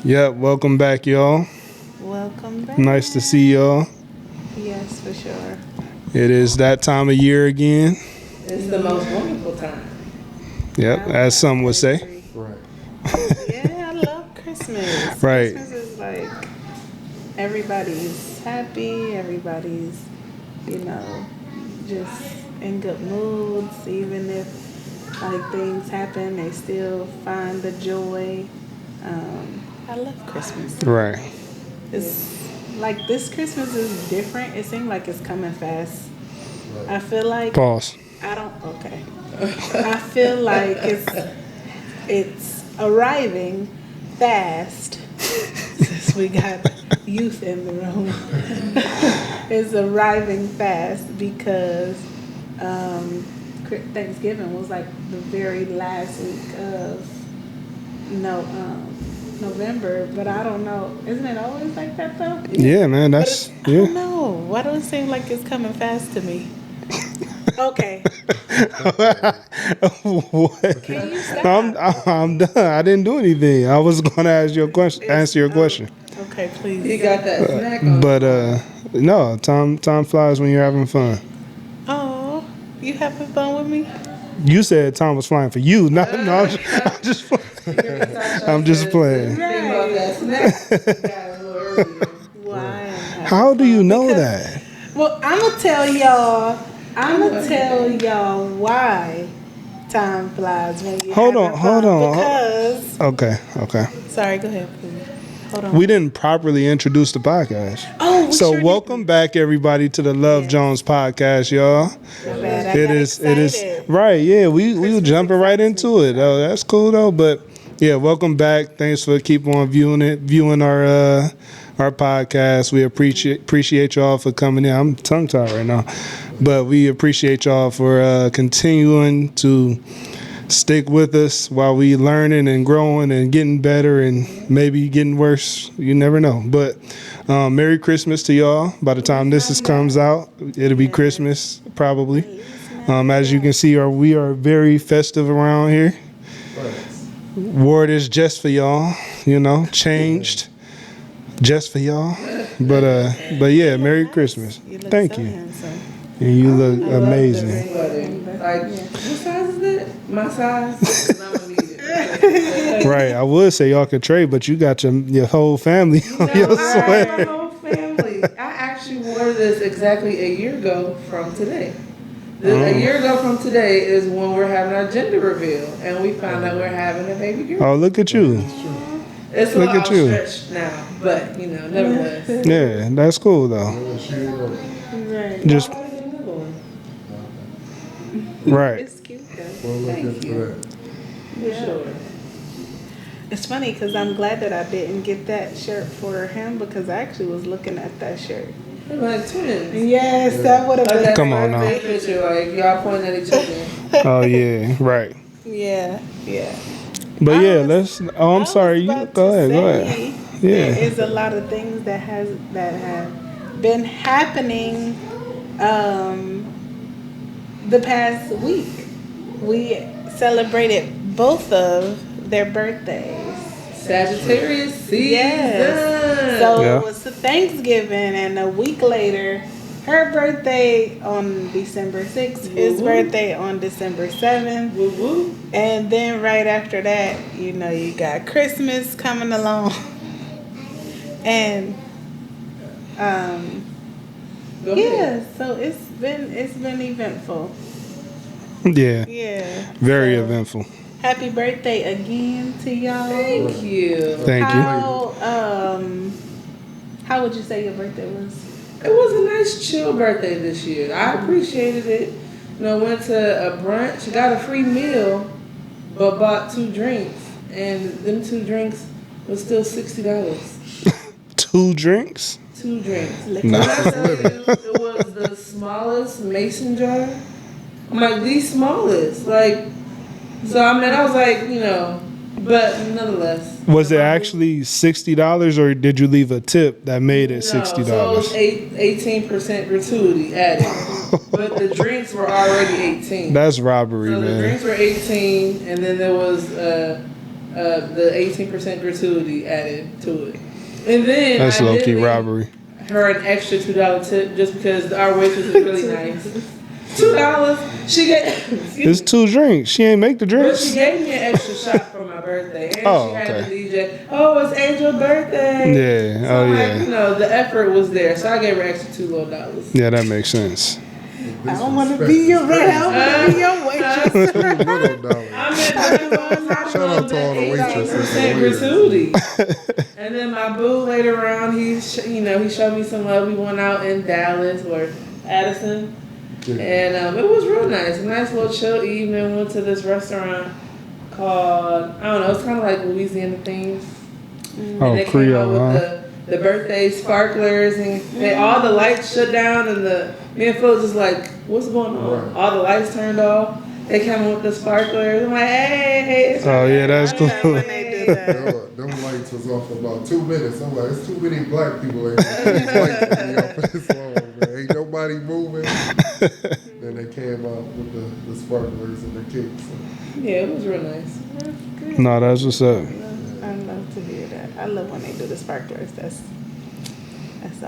Yep, welcome back, y'all. Welcome back. Nice to see y'all. Yes, for sure. It is that time of year again. It's the most wonderful time. Yep, as some would say. Right. Yeah, I love Christmas. Right. Christmas is like everybody's happy, everybody's, just in good moods. Even if like things happen, they still find the joy. I love Christmas. Right. It's like this Christmas is different. It seems like it's coming fast. I feel like Pause. okay. I feel like it's arriving fast. Since we got youth in the room, it's arriving fast because Thanksgiving was like the very last week of November, but I don't know. Isn't it always like that though? Yeah, man, that's I don't yeah. know. Why do it seem like it's coming fast to me? Okay. What? Can you stop? I'm done. I didn't do anything. I was gonna ask your question. Answer your question. Okay, please. He got that snack on. But no, time flies when you're having fun. Oh, you having fun with me? You said time was flying for you. No, I'm just I'm just playing. Think about that snack. Got a little earlier. Why? How do you know that? Well, I'm gonna tell y'all why time flies when you Hold having on, fun. hold on. Because Okay. sorry, go ahead, please. Hold on. We didn't properly introduce the podcast. Oh, we So sure welcome back everybody to the Love Jones podcast, y'all. didn't. My bad, I It got is excited. right, yeah. We were Christmas jumping right excites into it. Oh, that's cool though. But yeah, welcome back. Thanks for keep on viewing our podcast. We appreciate y'all for coming in. I'm tongue tied right now. But we appreciate y'all for continuing to stick with us while we learning and growing and getting better and maybe getting worse. You never know. But Merry Christmas to y'all. By the time comes out, it'll be Christmas probably. As you can see, we are very festive around here. Word is just for y'all, changed just for y'all. But yeah, Merry Christmas. You look Thank so you. handsome. And you look I love amazing. this sweater. Like, what size is it? My size? 'Cause I'm gonna need it. Right. I would say y'all could trade, but you got your whole family on No, your I have sweater. my whole family. I actually wore this exactly a year ago from today. A year ago from today is when we're having our gender reveal, and we found out we're having a baby girl. Oh, look at you. It's a look little at you. outstretched now, but nevertheless. Yeah, that's cool though. Right. Just Why is it another one? right. It's cute though. We'll look Thank into you. that. For sure. It's funny because I'm glad that I didn't get that shirt for him because I actually was looking at that shirt. They're like twins. Yes, that would have Like been. that Come on now. birthday picture, like y'all pointing at each other. Oh yeah, right. Yeah. But I yeah, was- oh, I'm I sorry. was You about go to ahead. say, Yeah. There is a lot of things that have been happening the past week. We celebrated both of their birthdays. Sagittarius season. Yes. So Yeah. it was Thanksgiving, and a week later, her birthday on December 6th, his Woo-woo. birthday on December 7th. Woo woo. And then right after that, you got Christmas coming along. And Go yeah, ahead. so it's been eventful. Yeah. Yeah. Very So, eventful. Happy birthday again to y'all. Thank you. Thank you. How would you say your birthday was? It was a nice chill birthday this year. I appreciated it. Went to a brunch, got a free meal, but bought 2 drinks. And them 2 drinks was still $60. 2 drinks. 2 drinks. Liquor. When I tell you it was the smallest mason jar, I'm like, the smallest. Like, so I was like, but nonetheless. Was it actually $60 or did you leave a tip that made it No, $60? so it was 18% gratuity added. But the drinks were already 18. That's robbery, So the man. drinks were 18, and then there was the 18% gratuity added to it. And then That's I low did key leave robbery. her an extra $2 tip just because our waitress is really nice. $2. She gave. It's 2 drinks. She ain't make the But she drinks. gave me an extra shot for my birthday, and Oh, she had okay. the DJ. Oh, it's Angel's birthday. Yeah. So Oh like, yeah. you know, the effort was there, so I gave her extra $2 little. Yeah, that makes sense. I don't want to be your red. I don't want to be your waitress. $2 little dollars. I'm at Shout out to all the waitresses and gratuity. And then my boo later on, he showed me some love. We went out in Dallas or Addison, and it was real nice. A nice little chill evening. Went to this restaurant called, I don't know, it's kind of like Louisiana themed. Oh, And they came Creole, out huh? with the birthday sparklers, and all the lights shut down, and me and Phil just like, what's going on? Right. All the lights turned off. They came with the sparklers. I'm like, hey. Oh yeah, that's cool. When they do that. Them lights was off for about 2 minutes. I'm like, it's too many black people in here. These lights to be off for this long, man. Ain't nobody moving. Then they came out with the sparklers and the cakes. Yeah, it was real nice. No, that's what's up. I love to hear that. I love when they do the sparklers. That's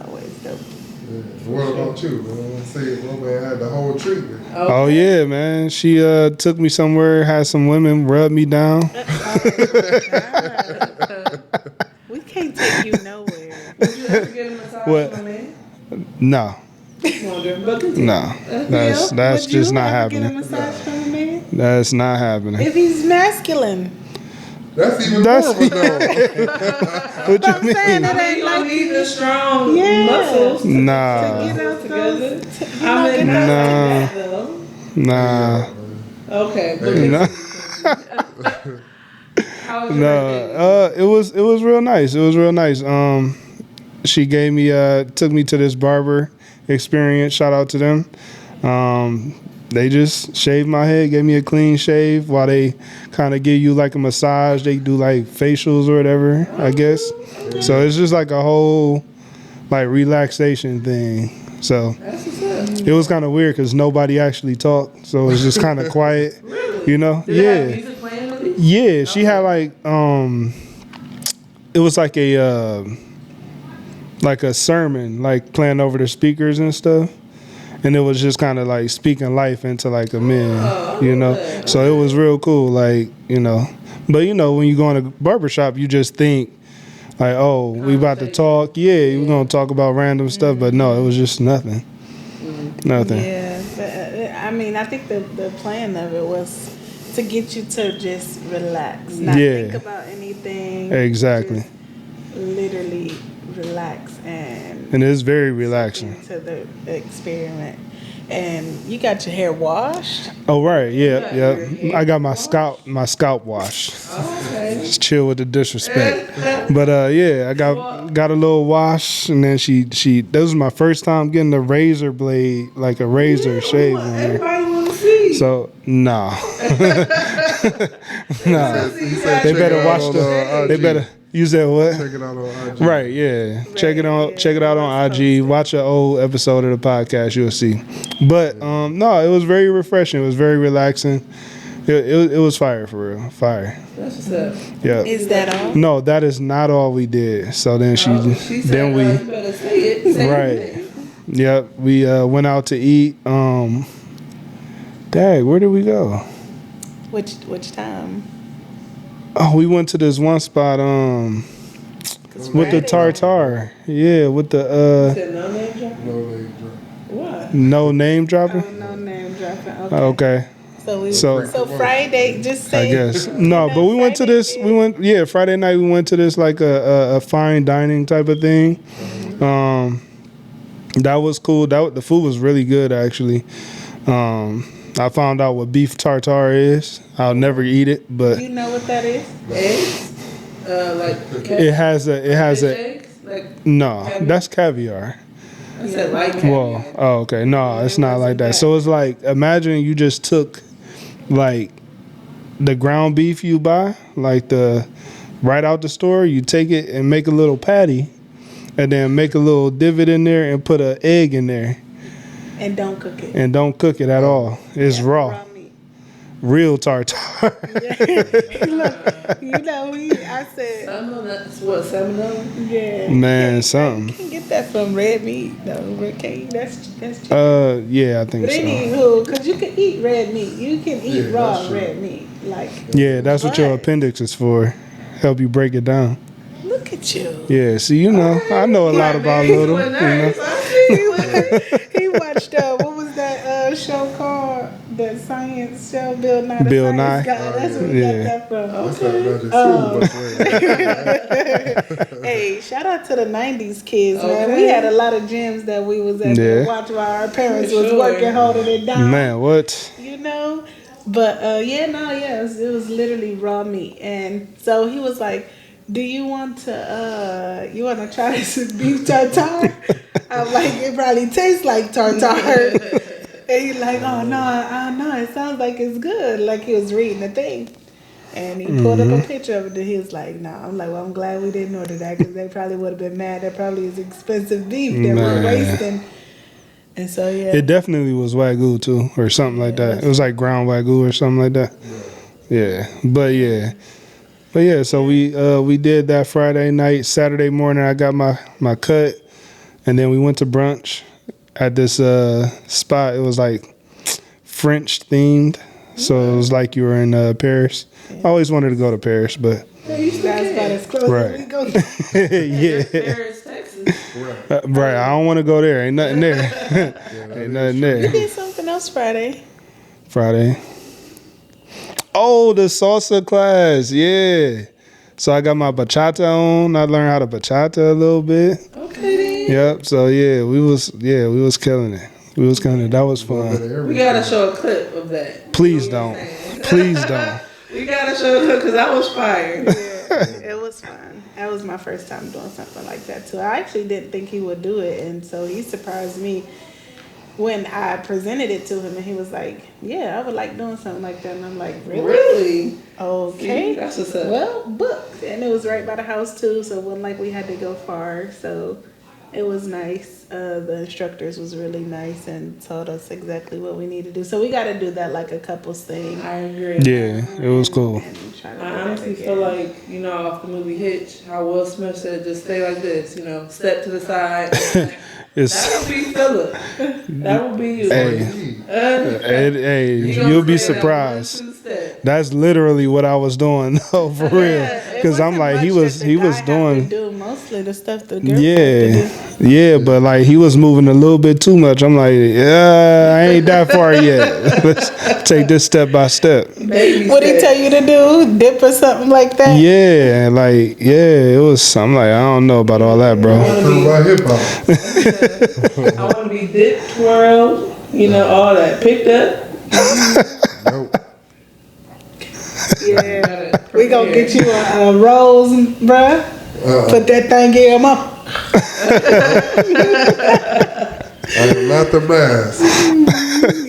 always dope. Yeah. What about you, man? Let's see, my man had the whole treatment. Oh yeah, man. She took me somewhere, had some women rub me down. We can't take you nowhere. Would you ever get a massage What? from a man? No, Wondering, but continue. no. That's Would you just not ever get a happening. massage from a man? That's not happening. If he's masculine. That's even That's- more of a no. What I'm you saying mean? it ain't You don't like need the strong Yeah. muscles to Nah, get out together. those. I mean, Nah. that's like that, though. nah, Okay, but nah. how was your birthday? No, it was real nice. It was real nice. She gave me took me to this barber experience. Shout out to them. They just shaved my head, gave me a clean shave while they kind of give you like a massage. They do like facials or whatever, I guess. So it's just like a whole like relaxation thing. So That's what's up. it was kind of weird because nobody actually talked. So it was just kind of quiet, you know? Did it have Yeah. music playing with it? Yeah, she had like it was like a sermon like playing over the speakers and stuff. And it was just kind of like speaking life into like a man, you know. So it was real cool, like, you know. But you know, when you go in a barbershop, you just think like, oh, we about to talk. Yeah, we're gonna talk about random stuff. But no, it was just nothing. Nothing. Yeah, but I mean, I think the plan of it was to get you to just relax, not Yeah. think about anything. Exactly. Just literally relax and And it's very relaxing. into the experiment. And you got your hair washed. Oh right, yeah, got yeah. your hair I got my scalp washed. Okay. Just chill with the disrespect. But yeah, I got a little wash, and then she that was my first time getting a razor blade, like a razor shave on her. Everybody want to see. So nah, nah. He said They check better it out watch on, they IG. better use that what? Check it out on IG. Right, yeah. Check it out on IG. Watch an old episode of the podcast, you'll see. But no, it was very refreshing. It was very relaxing. It was fire for real. Fire. That's what's up. Yeah. Is that all? No, that is not all we did. So then She said, we you better say it. Say right. it. Yep, we went out to eat. Dang, where did we go? Which time? Oh, we went to this one spot with the tartar. Yeah, with the Said no name drop? No, they drunk. Why? no name Oh, dropping. no name dropping. Okay. Okay. So Friday, just say. I guess no, but we went to this. We went, yeah, Friday night. We went to this like a fine dining type of thing. That was cool. The food was really good actually. I found out what beef tartare is. I'll never eat it, but You know what that is? Eggs? Like it has a eggs? Like, no. That's caviar. I said like caviar. Well, oh okay, no, it's not like that. So it's like imagine you just took like the ground beef you buy, like the right out the store. You take it and make a little patty, and then make a little divot in there and put an egg in there, And don't cook it. and don't cook it at all. It's raw. meat. real tartar. I said, Salmon, that's what, salmon? yeah. Man, You something. can get that from red meat, though. Can't you? That's cheap. Yeah, I think But so. anywho, because you can eat red meat. You can eat Yeah, raw that's true. red meat. Like, Yeah, that's what your But- appendix is for. Help you break it down. look at you. Yeah, see, you know, I know a lot about little. You know. He watched, what was that show called? The science show, Bill Nye. The Bill Science Nye? Guy. That's where we Yeah. got that from. That's not magic school, but Hey, shout out to the 90s kids, man. Okay. We had a lot of gyms that we was at to Yeah. watch while our parents For was sure. working, holding it down. Man, what? You know? But it was literally raw meat. And so he was like, do you want to try this beef tartare? I'm like, it probably tastes like tartare. And he's like, oh no, it sounds like it's good. Like he was reading the thing. And he pulled up a picture of it and he was like, nah. I'm like, well, I'm glad we didn't order that because they probably would have been mad. That probably is expensive beef that we're Man. wasting. And so, yeah. It definitely was Wagyu too, or something like that. It was like ground Wagyu or something like that. Yeah, but yeah. So we did that Friday night. Saturday morning, I got my cut, and then we went to brunch at this spot. It was like French themed, so it was like you were in Paris. I always wanted to go to Paris, but That's about as close as Right. we go. yeah, Paris, Texas. right. I don't want to go there. Ain't nothing there. Ain't nothing there. Did something else Friday. Friday. Oh, the salsa class, yeah. So I got my bachata on. I learned how to bachata a little bit. Okay, then. Yep. So we was killing it. We was killing it. That was fun. We gotta show a clip of that. Please don't. Please don't. We gotta show a clip because I was fired. It was fun. That was my first time doing something like that too. I actually didn't think he would do it, and so he surprised me when I presented it to him, and he was like, "Yeah, I would like doing something like that." And I'm like, "Really? Really? Okay, See, that's what's up. Well, booked." And it was right by the house too, so it wasn't like we had to go far. So it was nice. The instructors was really nice and taught us exactly what we need to do. So we got to do that like a couples thing. I agree. Yeah, it was cool. And try to do I that honestly again. feel like, off the movie Hitch, how Will Smith said, just stay like this, step to the side. It's That would be Philip. That would be you. hey, You gonna you'll be say that surprised. 1, 2 step. That's literally what I was doing though, for real. It Because I'm wasn't like he much was that the guy had to doing. do mostly the stuff the girl Yeah, but like he was moving a little bit too much. I'm like, yeah, I ain't that far yet. Let's take this step by step. Baby What he step. tell you to do? Dip or something like that? Yeah, it was. I'm like, I don't know about all that, bro. Talking about hip hop. I want to be dipped, twirled, all that. Picked up. Nope. Yeah. We gonna get you a rose, bruh. Put that thing in him up. I am not the mask.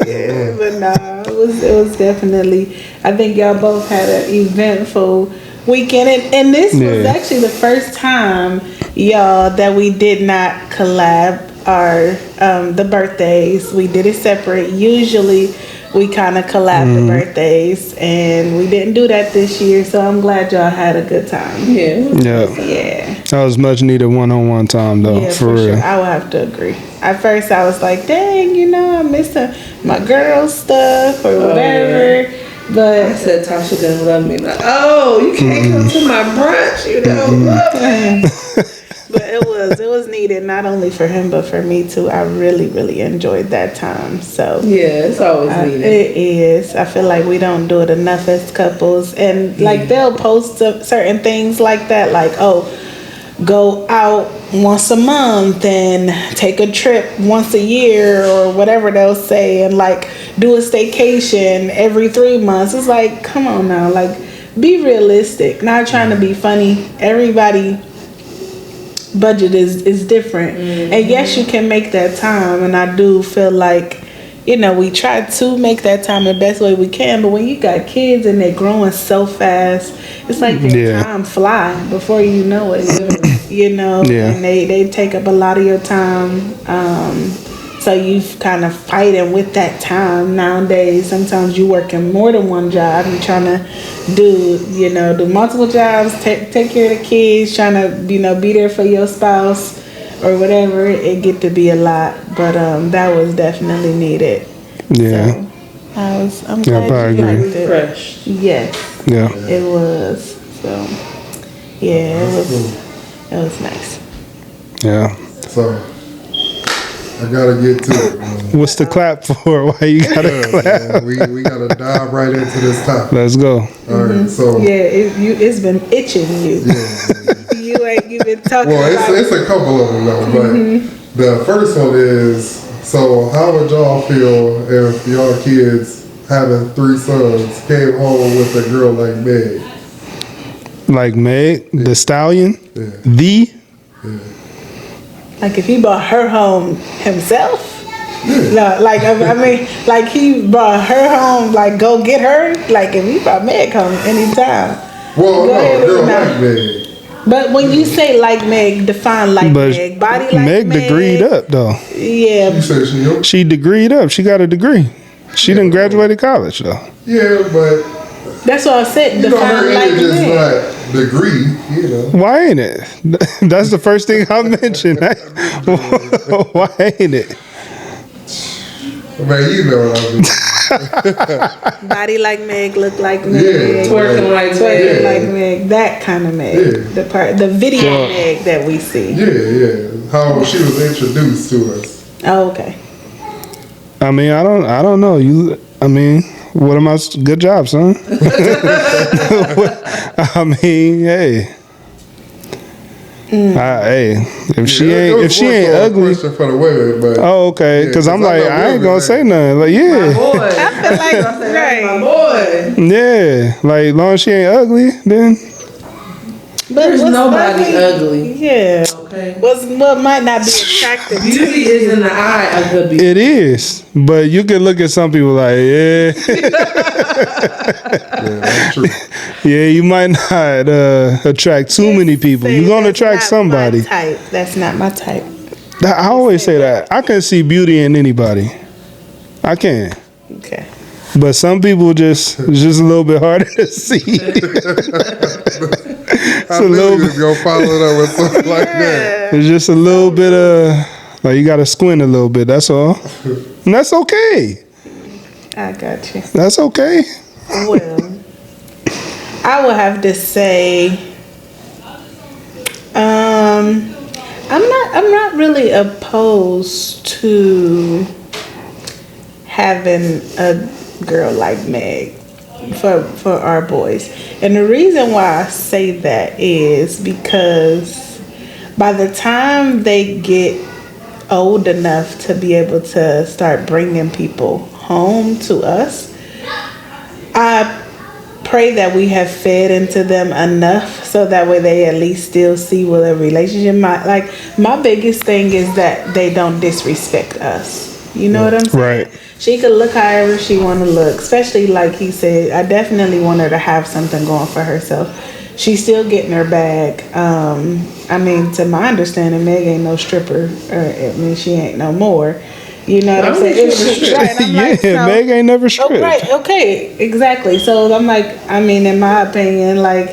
Yeah, but nah, it was definitely. I think y'all both had an eventful weekend, and this was Yeah. actually the first time, y'all, that we did not collab our the birthdays. We did it separate. Usually, we kind of collab the birthdays, and we didn't do that this year. So I'm glad y'all had a good time. Yeah. Yeah, Yeah. that was much needed one-on-one time though, Yeah, for for real. sure. I would have to agree. At first, I was like, dang, I miss my girl stuff or whatever. I But said Tasha didn't love me. Like, oh, you can't come to my brunch. You don't love me. but it was needed not only for him but for me too. I really, really enjoyed that time. So Yeah, it's always needed. it is. I feel like we don't do it enough as couples, and like they'll post certain things like that, like go out once a month and take a trip once a year or whatever they'll say, and like do a staycation every 3 months. It's like, come on now, like be realistic, not trying to be funny. Everybody budget is different, and yes, you can make that time, and I do feel like we try to make that time the best way we can, but when you got kids and they're growing so fast, it's like their time fly before you know it. Yeah. And they take up a lot of your time. So you kind of fighting with that time nowadays. Sometimes you working more than one job. You're trying to do multiple jobs, take care of the kids, trying to, be there for your spouse or whatever. It get to be a lot, but that was definitely needed. Yeah. So I'm glad I you agree. liked it. Fresh. Yes, Yeah. it was. So yeah, it was nice. Yeah. So I gotta get to it, man. What's the clap for? Why you gotta clap? Man, we gotta dive right into this topic. Let's go. All right, so Yeah, it's been itching you. You've been talking well, about it's a couple of them though, but the first one is, so how would y'all feel if y'all kids having 3 sons came home with a girl like Meg? Like Meg, the stallion, Yeah. the like if he brought her home himself. No, like I mean, like he brought her home, like go get her. Like if he brought Meg home anytime. Well, Go no, ahead a girl and like Meg. But when you say like Meg, define like but Meg, body like Meg Meg. degreed up though. Yeah, You said she, She degreed up. She got a degree. She didn't graduate college though. yeah, but that's what I said. you know her Define like age is Meg. not degree, you know. Why ain't it? That's the first thing I mentioned. Why ain't it? Man, you know what I mean. Body like Meg, look like Meg, Yeah. Twerking like twerking that. like Meg, that kind of Meg. Yeah. The video Meg that we see. Yeah. How she was introduced to us. Oh, okay. I mean, I don't know. What am I? Good job, son. I mean, hey. Hey, if she Yeah, it ain't was more so a ugly. question for the women, but Oh, okay. Yeah, Because I'm 'cause I like, know I ain't Will gonna be say like- nothing. Like, My yeah, boy. Like, My right. boy. yeah. Like, long as she ain't ugly, then But There's what's nobody ugly. Yeah. Okay. what might not be attractive to Beauty you. is in the eye of the beholder. it is. But you can look at some people like, yeah, yeah, that's true. yeah. You might not attract too many people. Say, You're gonna "That's attract not somebody. my type. That's not my type. I always say that. I can see beauty in anybody. I can. Okay. But some people it's just a little bit harder to see. I a knew little you was gonna follow it up with something like that. It's just a little bit like you gotta squint a little bit, that's all. And that's okay. I got you. That's okay. Well, I would have to say, I'm not really opposed to having a girl like Meg for our boys, and the reason why I say that is because by the time they get old enough to be able to start bringing people home to us, I pray that we have fed into them enough so that way they at least still see what a relationship my biggest thing is that they don't disrespect us. You know what I'm saying? Right. She could look however she want to look, especially like he said. I definitely want her to have something going for herself. She's still getting her bag. I mean, to my understanding, Meg ain't no stripper. She ain't no more. You know what I'm saying? Right, I'm like, Yeah, Meg ain't never stripped. Oh, right, okay, exactly. So I'm like, in my opinion, like,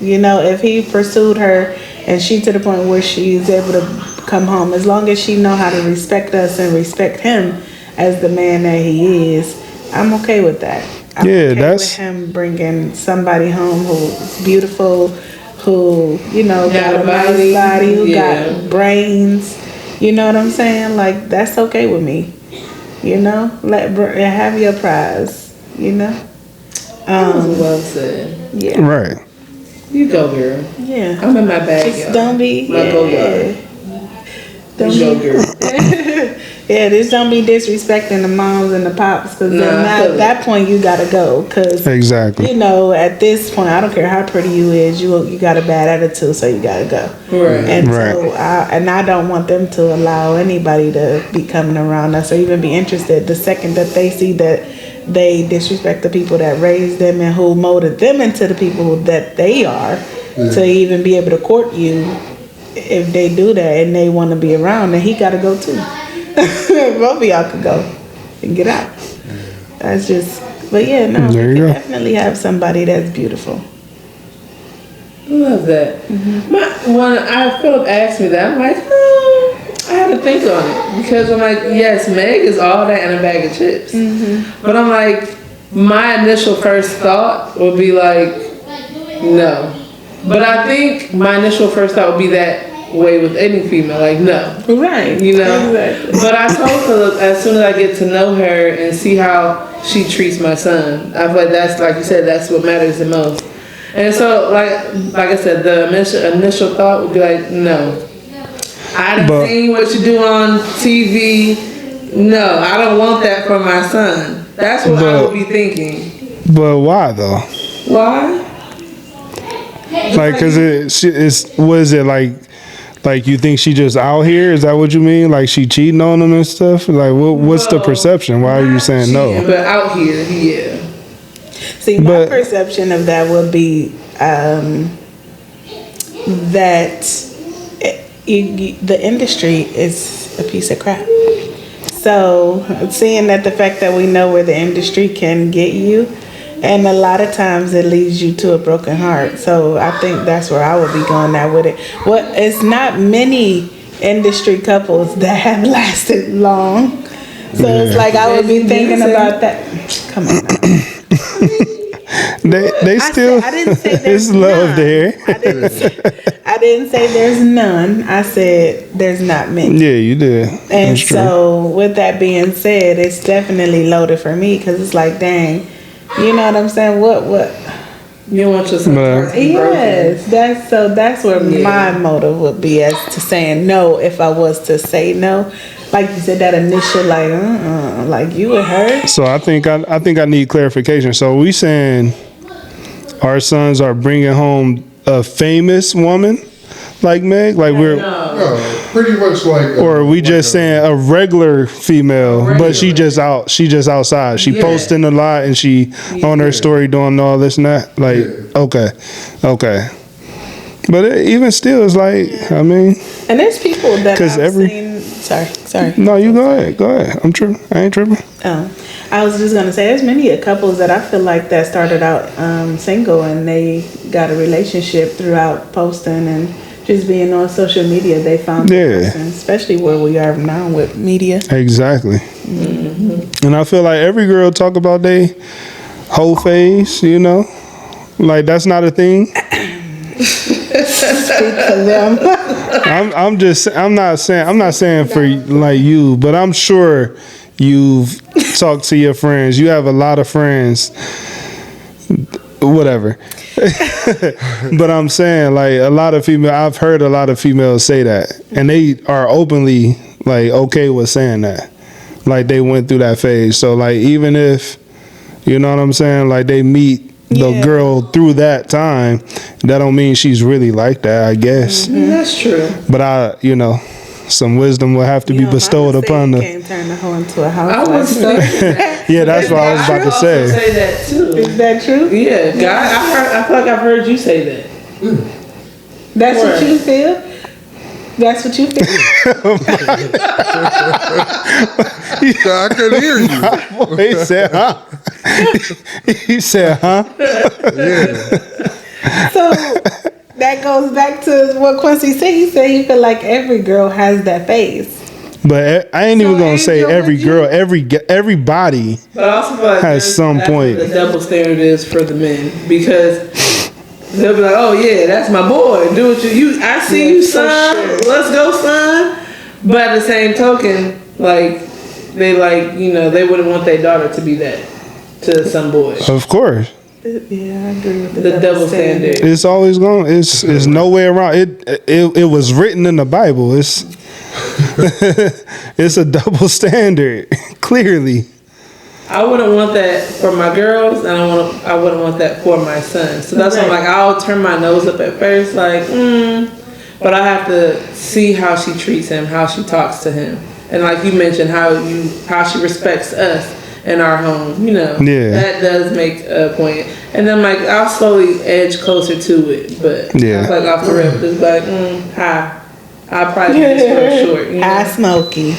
if he pursued her and she to the point where she's able to come home, as long as she know how to respect us and respect him as the man that he is, I'm okay with that. I'm Yeah, okay that's- with him bringing somebody home who's beautiful, who got a nice body, who got brains. You know what I'm saying? Like, that's okay with me. Have your prize. Well said. Yeah. Right. You go, girl. Yeah. I'm in my bag, Just y'all. don't be. My go-yard. Don't You go, be. girl. Yeah, just don't be disrespecting the moms and the pops, because Nah, then I now feel at that point you gotta go. Because Exactly. at this point, I don't care how pretty you is, you got a bad attitude, so you gotta go. Right. And Right. so, I don't want them to allow anybody to be coming around us or even be interested. The second that they see that they disrespect the people that raised them and who molded them into the people that they are, to even be able to court you, if they do that and they want to be around, then he got to go too. Both of y'all could go and get out. That's just, but yeah, no, There you you can go. definitely have somebody that's beautiful. I love that. When Philip asked me that, I'm like, I had to think on it because I'm like, yes, Meg is all that and a bag of chips. But I'm like, my initial first thought would be like, no. But I think my initial first thought would be that way with any female, like no. Right. You know? Exactly. But I told Philip as soon as I get to know her and see how she treats my son, I feel like that's, like you said, that's what matters the most. And so, like I said, the initial thought would be like, no. I done But- seen what you do on TV. No, I don't want that for my son. That's what I would be thinking. But why though? Why? Like, cause it's what is it like you think she just out here? Is that what you mean? Like she cheating on him and stuff? Like what's the No. perception? Why are you saying no? But out here, yeah. See, my But- perception of that would be that the industry is a piece of crap. So, seeing that the fact that we know where the industry can get you, and a lot of times it leads you to a broken heart. So, I think that's where I would be going at with it. Well, it's not many industry couples that have lasted long. So it's like I would be thinking about that. Come on. They still I didn't say there's it's love none. there. I didn't say there's none. I said there's not many. Yeah, you did. And That's true. so, with that being said, it's definitely loaded for me because it's like, dang, you know what I'm saying? What? You don't want your son to be broken. Yes, that's where my motive would be as to saying no if I was to say no. Like you said, that initial like you with her. So I think I need clarification. So we saying our sons are bringing home a famous woman like Meg, like we're, No, pretty much like. or are we just like saying a regular female, but she just outside. She Yeah. posting a lot and she on her story doing all this and that. Like okay. But even still, it's like, I mean, And there's people that 'Cause I've seen. Sorry. no, you go ahead. I'm tripping. I ain't tripping. I was just gonna say, there's many couples that I feel like that started out single and they got a relationship throughout posting and just being on social media. They found Yeah. the person, especially where we are now with media. Exactly. And I feel like every girl talk about they whole face, you know? Like that's not a thing. Speak for them. I'm not saying for like you, but I'm sure you've talked to your friends. You have a lot of friends. Whatever. But I'm saying like I've heard a lot of females say that, and they are openly like okay with saying that. Like they went through that phase. So like even if you know what I'm saying, like they meet the Yeah. girl through that time, that don't mean she's really like that, I guess. That's true. But some wisdom will have to be bestowed upon the. the. Can't turn the hoe into a I house. would say that. Yeah, that's what I was about to say. Say that too. Is that true? Yeah, God, I feel like I've heard you say that. That's what Word. you feel? That's what you feel? I couldn't hear you. He said, huh? He said, huh? Yeah. So that goes back to what Quincy said. He said he feel like every girl has that face. But I ain't even So, gonna say Angel, every would you- girl, everybody. But I also feel like At there's- some that's point. what the double standard is for the men because they'll be like, "Oh yeah, that's my boy. Do what you. I see you, for son. sure. Let's go, son." But at the same token, like they they wouldn't want their daughter to be that to some boy. Of course, Yeah, I agree with The double standard. it's always going. It's no way around it. It was written in the Bible. It's it's a double standard. Clearly, I wouldn't want that for my girls, and I wouldn't want that for my son. So that's why I'm like, I'll turn my nose up at first, like, but I have to see how she treats him, how she talks to him, and like you mentioned, how she respects us in our home. You know, Yeah. that does make a point. And then like I'll slowly edge closer to it, but Yeah. like off the rip, just like, hi. I'll probably be just for short. You High know? smoky.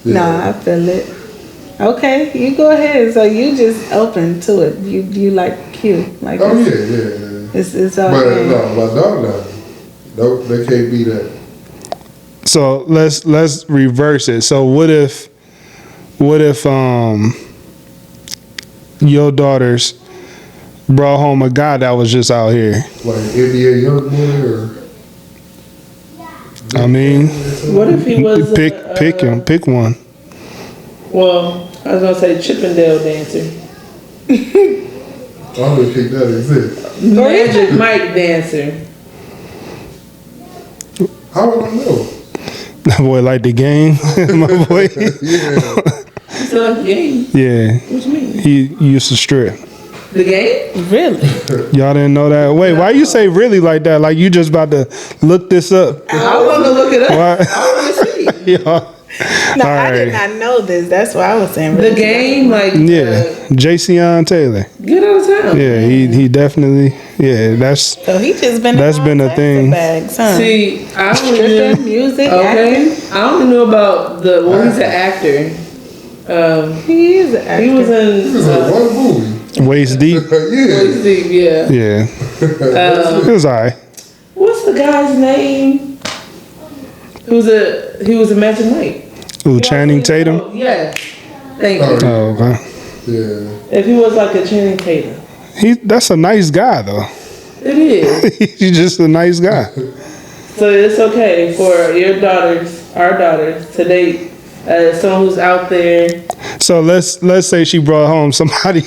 No, I feel it. Okay, you go ahead. So you just open to it. You like cute. Like Oh yeah. it's all But good. no, my daughter, no, they can't be that. So let's reverse it. So what if your daughters brought home a guy that was just out here? Like NBA Youngboy or. I mean, What if he was pick one. Well, I was gonna say Chippendale dancer, I don't even think that exists. Magic Mike dancer. How would I know? That boy like the game, my boy. Yeah. So the game. Yeah, What you mean? he used to strip. The game? Really? Y'all didn't know that? Wait, why you say really like that? Like you just about to look this up? I want to look it up. Why? I want to see. Yeah. No, All I did right. not know this. That's why I was saying. The game, like Yeah, Jason Taylor. get out of town. Yeah, he definitely. Yeah, that's So he just been. That's in been all a types thing. of bags, huh? See, I only Stripping, knew. music, Okay, acting. I only knew about the. Well, he's an actor. He is an actor. He was This in. is a one movie. waist deep. Yeah. Steve, yeah. Yeah, it was alright. What's the guy's name? He was a Magic Mike. Ooh, Channing Tatum. Oh, yeah. Thank you. Oh, okay. Yeah. If he was like a Channing Tatum, That's a nice guy though. it is. He's just a nice guy. So it's okay for your daughters, our daughters, to date someone who's out there. So let's say she brought home somebody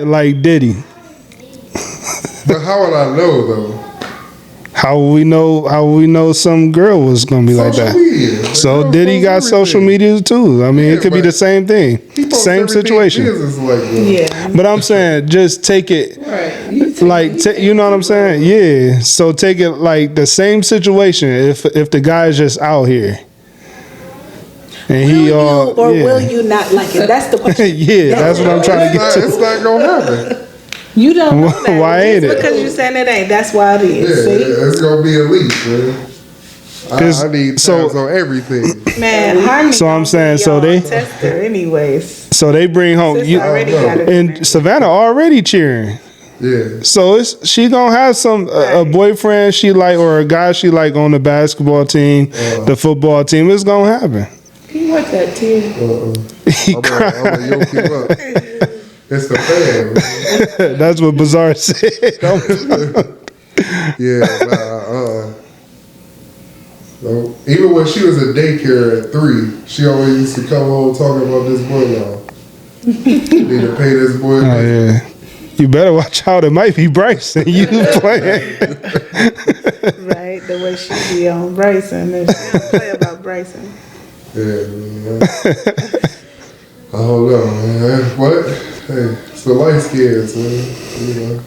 like Diddy. But how would I know though? How would we know some girl was gonna be like Social that? media. So Girls Diddy post got social everything. media too. I mean, Yeah, it could be but the same thing, He posts same everything situation. business like that. Yeah. But I'm saying, just take it. Right. You know what I'm saying? Yeah. So take it like the same situation. If the guy is just out here, and Will he you or yeah. will you not like it? That's the question. Yeah, that's what I'm trying to get to. It's not gonna happen. You don't know that. Why ain't Just it? because you saying it ain't. That's why it is. Yeah, See, it's gonna be a leak, man. I need so- tabs on everything. man. Harmony So I'm gonna saying, be so y'all they- tester anyways. So they bring home Sis you, already got it. in there. and Savannah already cheering. Yeah. So she gonna have a boyfriend she like or a guy she like on the basketball team, the football team. It's gonna happen. Can you watch that too? He I'm gonna yoke him up. It's the fan, man. That's what Bizarre said. Yeah, no, even when she was at daycare at 3, she always used to come home talking about this boy now. Need to pay this boy. Oh yeah. You better watch out. It might be Bryson. You playing? Right, the way she be on Bryson. And she don't play about Bryson. Yeah, man. I don't know, man. What? Hey, it's the light skins, man. You know.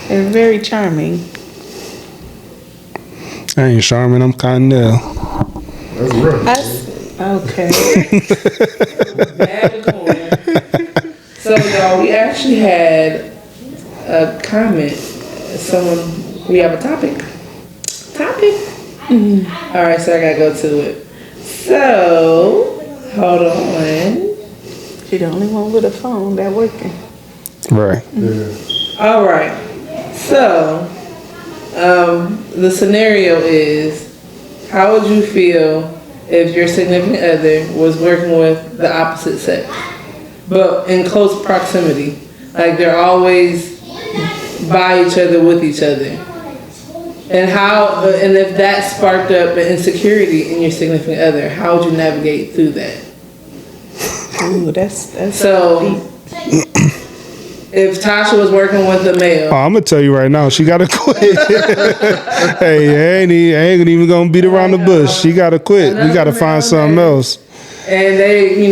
And very charming. I ain't Charmin. I'm Connell. That's rough. Okay. Bad corner. So y'all, we actually had a comment. We have a topic. All right, so I gotta go to it. So hold on. She the only one with a phone that working. Right. Yeah. All right. So the scenario is, how would you feel if your significant other was working with the opposite sex, but in close proximity? Like they're always by each other, with each other. And and if that sparked up an insecurity in your significant other, how would you navigate through that? Ooh, that's So, deep. if Tasha was working with a male, Oh, I'm gonna tell you right now, she gotta quit. Hey, I ain't even gonna beat around the bush. She gotta quit. We gotta find something else. and they,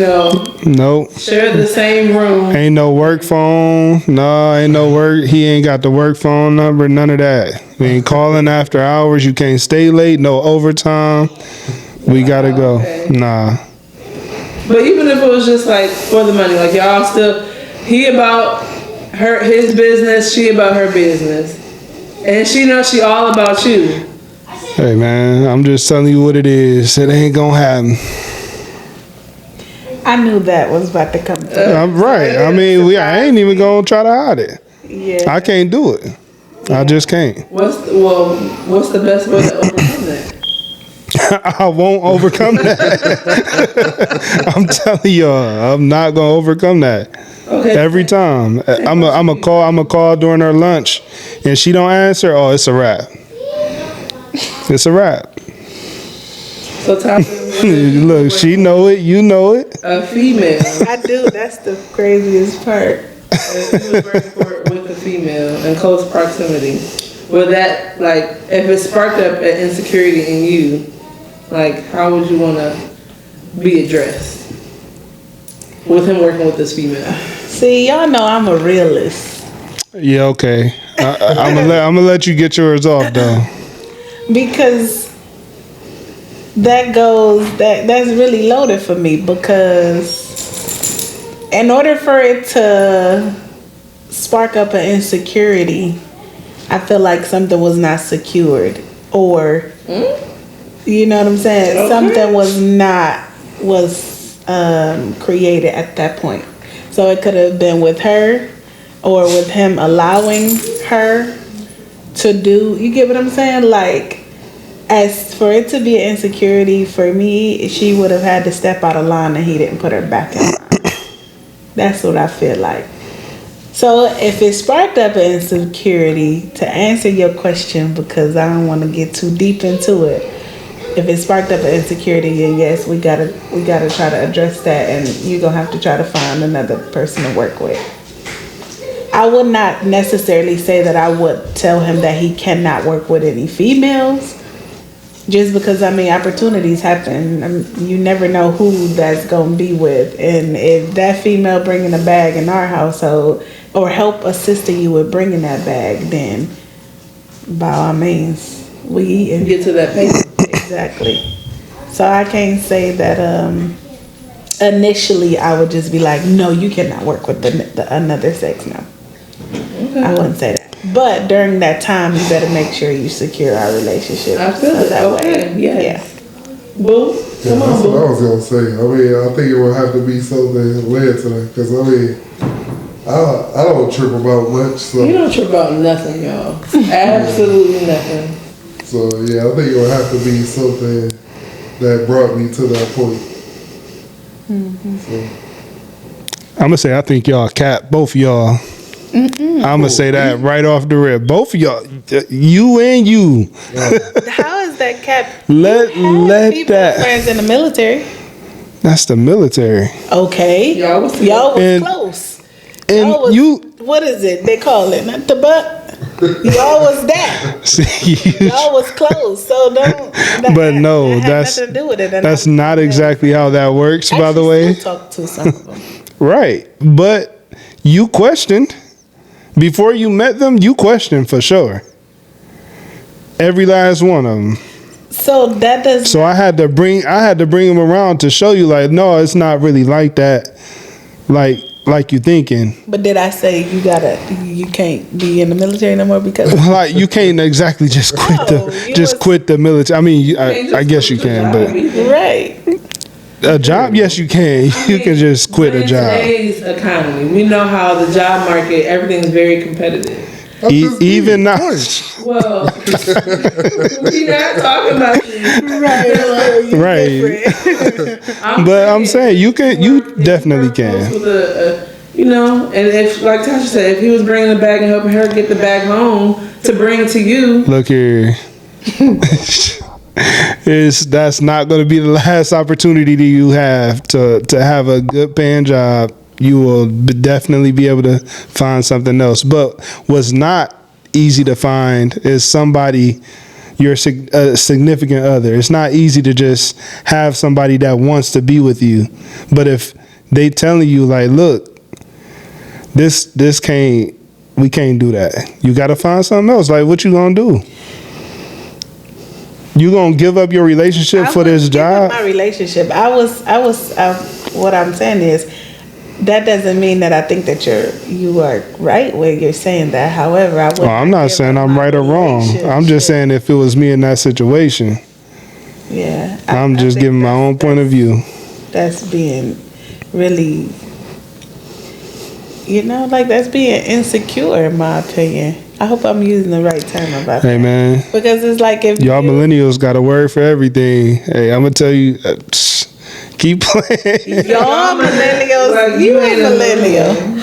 Nope. share the same room, Ain't no work phone. No, ain't no work. He ain't got the work phone number. None of that. We ain't calling after hours. You can't stay late. No overtime. We gotta go. Okay. Nah. but even if it was just like for the money, like y'all still, he about his business, she about her business, And she knows she all about you. Hey man, I'm just telling you what it is. It ain't gonna happen. I knew that was about to come through. I'm right. I mean, I ain't even gonna try to hide it. Yeah. I can't do it. I just can't. What's the best way to overcome that? I won't overcome that. I'm telling y'all, I'm not gonna overcome that. Okay. Every time, I'm a call during her lunch, and she don't answer. Oh, it's a wrap. It's a wrap. So Tasha, Look, she know it. You know it. a female. I do. That's the craziest part. If you was working with a female in close proximity, would that, like, if it sparked up an insecurity in you, like, how would you want to be addressed with him working with this female? See, y'all know I'm a realist Yeah, okay. I'm gonna let you get yours off though. because that's really loaded for me because in order for it to spark up an insecurity, I feel like something was not secured or you know what I'm saying? Okay. Something was created at that point. So it could have been with her or with him allowing her to do, you get what I'm saying? Like, as for it to be an insecurity for me, she would have had to step out of line and he didn't put her back in line. That's what I feel like. So if it sparked up an insecurity, to answer your question, because I don't want to get too deep into it, if it sparked up an insecurity, then yes, we gotta try to address that, and you're gonna have to try to find another person to work with. I would not necessarily say that I would tell him that he cannot work with any females, just because, I mean, opportunities happen. You never know who that's gonna be with, and if that female bringing a bag in our household or help assisting you with bringing that bag, then by all means, we eating. Get to that paper. Exactly. So I can't say that initially I would just be like, no, you cannot work with the another sex now. Okay. I wouldn't say that. But during that time, you better make sure you secure our relationship. I feel it. Okay. Yes. Yeah. Boo. Yeah, Come on, that's what I boo. was gonna say. I mean, I think it would have to be something led to that, because I mean, I don't trip about much, so You don't trip about nothing, y'all. Absolutely nothing. so yeah, I think it would have to be something that brought me to that point. So, I'm gonna say I think y'all cap, both of y'all. I'm gonna say that right off the rip. Both of y'all, you and you. How is that cap? Let People that. friends in the military. That's the military. Okay. Y'all was Y'all was And- close. And Y'all was, you what is it? They call it not the butt. Y'all was that. see, Y'all was close. So don't. But no, that had that's- nothing to do with it. And that's I- not exactly how that works. By the Actually way, still talk to some of them. right? But you questioned before you met them. You questioned for sure. Every last one of them. So that does. So I had to bring them around to show you, like, no, it's not really like that. Like you thinking. But did I say you can't be in the military no more because? Like you can't exactly just quit No, you just was- quit the military. I mean, Can't I just guess you quit can, your but job either. Right. a job, yes, you can. You can just quit a In job. today's economy, we know how the job market, everything's very competitive. I'm just being Even now, honest. Well, we not talking about you. right? But I'm saying you definitely can. With you know, and if, like Tasha said, if he was bringing the bag and helping her get the bag home to bring to you, Look here. That's not going to be the last opportunity that you have to have a good paying job. You will definitely be able to find something else. But what's not easy to find is somebody, your significant other. It's not easy to just have somebody that wants to be with you. But if they telling you like, look, this we can't do that. You got to find something else. Like, what you gonna do? You gonna give up your relationship for this wouldn't give up job? My relationship. What I'm saying is, that doesn't mean that I think that you are right when you're saying that. However, I would. Oh, I'm not saying I'm right or wrong. I'm just saying if it was me in that situation, yeah. I'm I just think giving my own point of view. That's being really, like that's being insecure in my opinion. I hope I'm using the right term about Hey that. man, Because it's like if y'all millennials got a word for everything. Hey, I'm gonna tell you, keep playing. y'all millennials, Like, you you ain't ain't a millennial.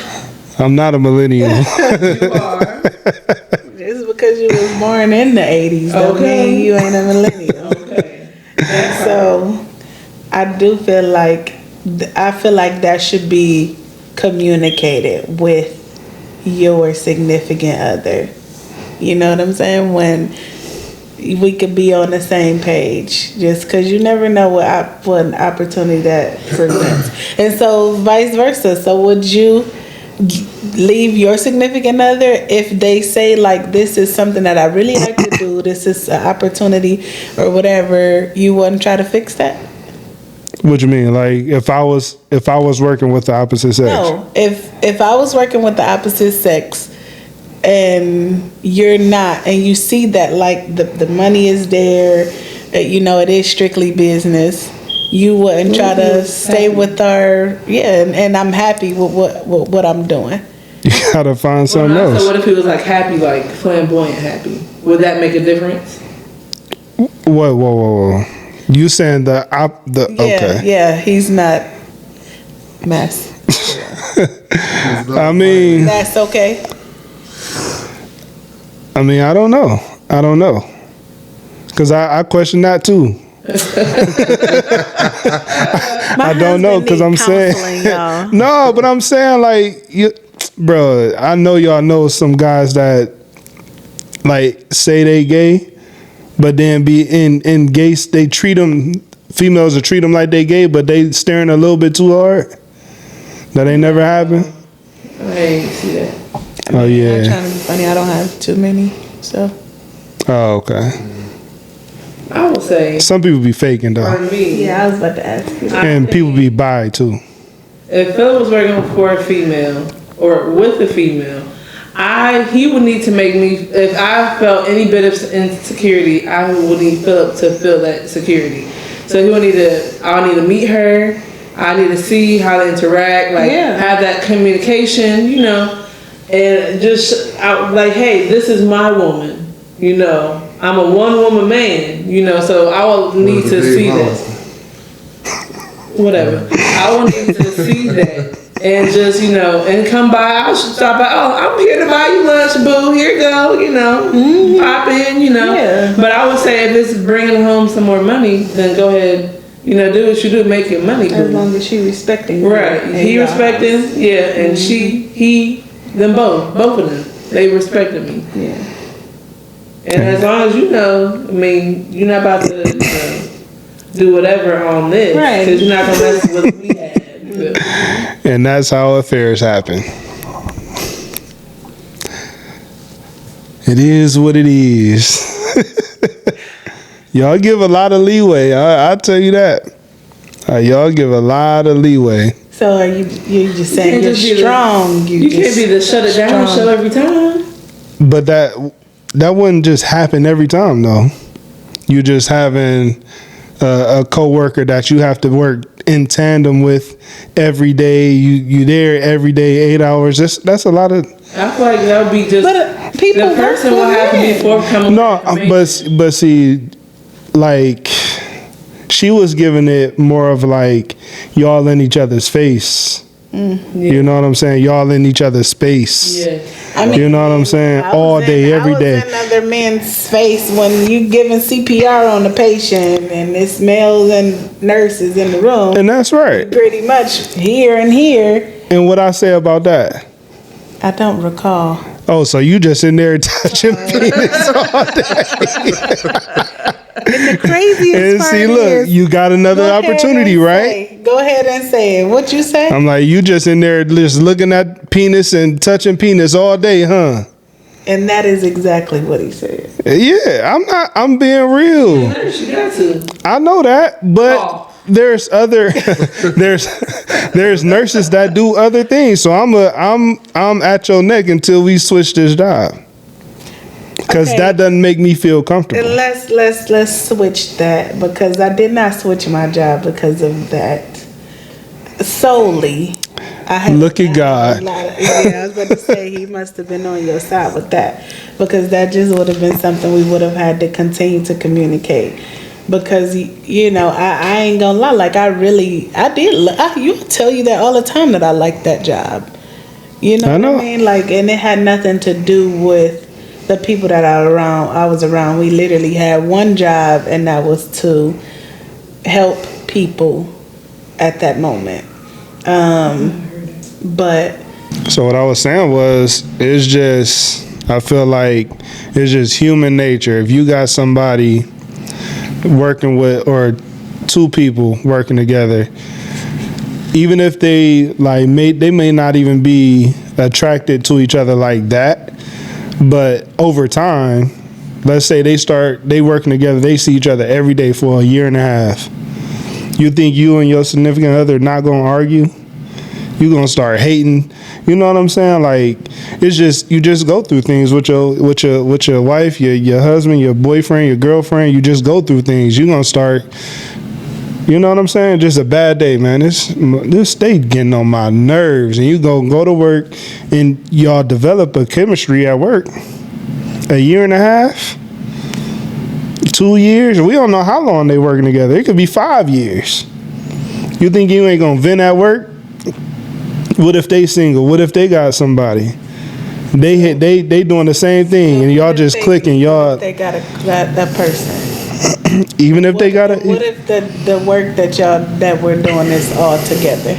I'm not a millennial. You are. Just because you was born in the 80s don't Okay. mean you ain't a millennial. Okay. So I do feel like that should be communicated with your significant other. You know what I'm saying? When we could be on the same page, just because you never know what an opportunity that presents. And so vice versa. So would you leave your significant other if they say like, this is something that I really like to do, this is an opportunity or whatever, you wouldn't try to fix that? What you mean? Like if I was working with the opposite sex? No, if I was working with the opposite sex and you're not, and you see that like the money is there, it is strictly business, you wouldn't try to stay with and I'm happy with what I'm doing. You gotta find something So else. what if he was like happy, like flamboyant happy? Would that make a difference? Whoa. You saying okay. Yeah, he's not mess. I mean, That's okay. I don't know. Cause I question that too. My I don't know husband because need I'm saying counseling, y'all. no, but I'm saying like bro. I know y'all know some guys that like say they gay, but then be in gay. They treat them, females will treat them like they gay, but they staring a little bit too hard. That ain't never happened. I ain't see that. Oh I'm yeah. trying to be funny. I don't have too many, so. Oh okay. I would say Some people be faking for though, me, Yeah, I was about to ask you. and people be bi too. if Phil was working for a female or with a female, he would need to make me, if I felt any bit of insecurity, I would need Philip to feel that security. So I need to meet her. I need to see how to interact, have that communication, and just like, hey, this is my woman, I'm a one-woman man, so I will need to see that. Whatever. I will need to see that. And just, and come by, I'll stop by, oh, I'm here to buy you lunch, boo, here you go, pop in, Yeah. But I would say if it's bringing home some more money, then go ahead, do what you do, make your money, As boo. long as she respecting you. Right. and He y'all. respecting, yeah, and he, them both of them, they respected me. Yeah. And as long as you're not about to do whatever on this, Right. because you're not going to mess with what we had. And that's how affairs happen. It is what it is. Y'all give a lot of leeway. I'll tell you that. Y'all give a lot of leeway. So are you just saying you're can't just be the- strong? You can't be the shut it down strong. show every time. But that wouldn't just happen every time, though. You just having a coworker that you have to work in tandem with every day. You there every day, 8 hours. That's a lot of. I feel like that would be just But people the person work will have to be for forthcoming. No, but see, like she was giving it more of like y'all in each other's face. You know what I'm saying? Y'all in each other's space. Yeah. You know what I'm saying? All day, every day. I was in other men's face when you giving CPR on the patient and it's males and nurses in the room. And that's right. Pretty much here and here. And what I say about that? I don't recall. Oh, so you just in there touching penis all day. And the craziest And part see, look, is, you got another go ahead opportunity, and right? say- Go ahead and say it. What you say? I'm like, you just in there just looking at penis and touching penis all day, huh? And that is exactly what he said. Yeah, I'm being real. She got to. I know that, but Oh. there's other there's nurses that do other things. So I'm at your neck until we switch this job. Because Okay. that doesn't make me feel comfortable. Let's switch that, because I did not switch my job because of that solely. I had Look at God. I was about to say he must have been on your side with that, because that just would have been something we would have had to continue to communicate. Because you know, I ain't gonna lie, like you tell you that all the time that I like that job. You know, I know. what I mean? Like, and it had nothing to do with the people that I was around. We literally had one job, and that was to help people at that moment. But So what I was saying was, it's just, I feel like it's just human nature. If you got somebody working with, or two people working together, even if they like they may not even be attracted to each other like that, but over time, let's say they working together, they see each other every day for a year and a half. You think you and your significant other not gonna argue? You gonna start hating? You know what I'm saying? Like, it's just, you just go through things with your wife, your husband, your boyfriend, your girlfriend. You just go through things. You gonna start. You know what I'm saying? Just a bad day, man. This they getting on my nerves, and you go to work, and y'all develop a chemistry at work. A year and a half, 2 years. We don't know how long they working together. It could be 5 years. You think you ain't gonna vent at work? What if they single? What if they got somebody? They doing the same thing, and y'all just clicking. Y'all, they got that person. even if they got What a, if the work that we're doing is all together?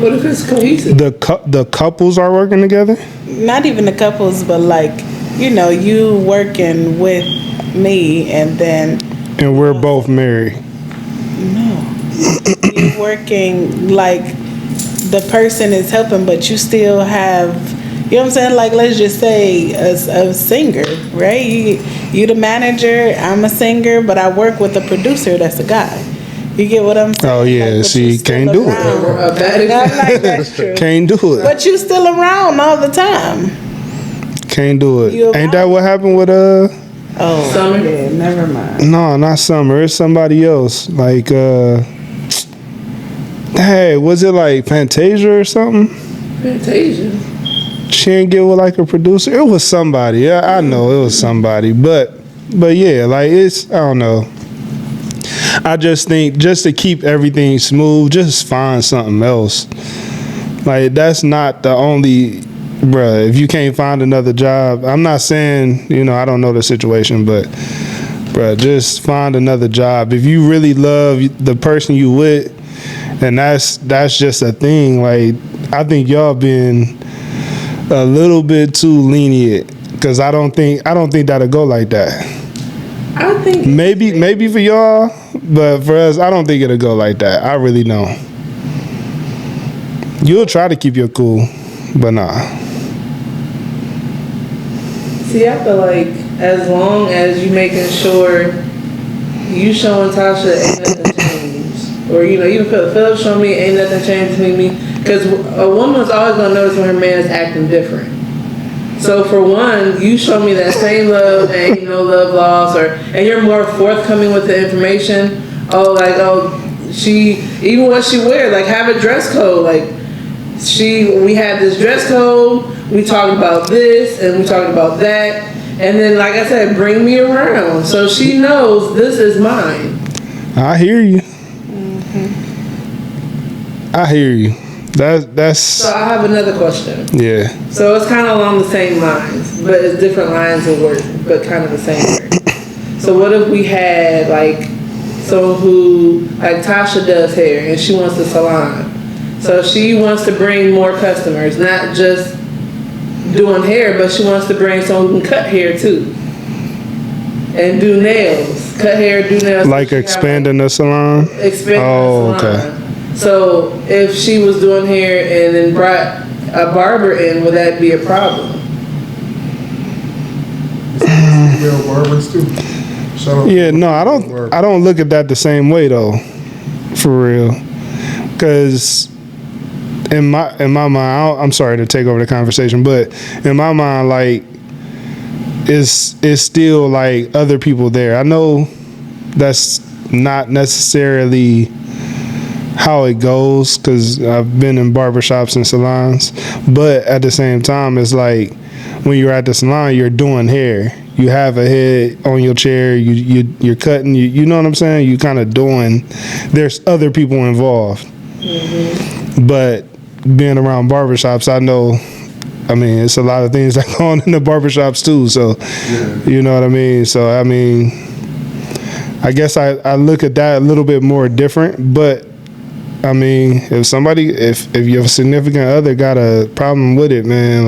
What if it's cohesive? the couples are working together. Not even the couples, but like, you know, you working with me, and then And we're both married. you working like the person is helping, but you still have, you know what I'm saying? Like, let's just say a singer, right? You the manager, I'm a singer, but I work with a producer that's a guy. You get what I'm saying? Oh, yeah, but see, you still can't do it. around. A bad Not example. like that's true. Can't do it. But you still around all the time. Can't do it. You Ain't that what happened with Oh, Summer? yeah, never mind. No, not Summer. It's somebody else. Like hey, was it like Fantasia or something? Fantasia. She didn't get with like a producer. It was somebody. Yeah, I know it was somebody. But yeah, like it's, I don't know. I just think, just to keep everything smooth, just find something else. Like, that's not the only, bruh, if you can't find another job, I'm not saying, you know, I don't know the situation, but bruh, just find another job. If you really love the person you with, and that's just a thing. Like, I think y'all been a little bit too lenient, because I don't think that'll go like that. I think Maybe for y'all, but for us, I don't think it'll go like that. I really don't. You'll try to keep your cool, but nah. See, I feel like as long as you making sure you showing Tasha ain't nothing changed, or, you know, even Philip showing me ain't nothing changed between me, because a woman's always gonna notice when her man's acting different. So for one, you show me that same love, and you know, love lost, and you're more forthcoming with the information. She, even what she wear, like, have a dress code. Like, we had this dress code, we talked about this, and we talked about that. And then, like I said, bring me around. So she knows this is mine. I hear you. I hear you. That's So I have another question. yeah. So it's kind of along the same lines, but it's different lines of work, but kind of the same work. So what if we had, like, someone who, like, Tasha does hair, and she wants the salon. So she wants to bring more customers, not just doing hair, but she wants to bring someone who can cut hair too. And do nails. Cut hair, do nails. Like expanding the salon. Expanding Oh, the salon. okay. So if she was doing hair and then brought a barber in, would that be a problem? Female barbers too. Shout out Yeah, to no, I female barbers. don't look at that the same way though. For real. Because in my mind, I'm sorry to take over the conversation, but in my mind, like, it's still like other people there. I know that's not necessarily how it goes because I've been in barbershops and salons, but at the same time, it's like when you're at the salon, you're doing hair. You have a head on your chair. You're cutting. You know what I'm saying? You kind of doing. There's other people involved, but being around barbershops, I know. I mean, it's a lot of things that go on in the barbershops too. So, you know what I mean? So, I mean, I guess I look at that a little bit more different. But, I mean, if your significant other got a problem with it, man,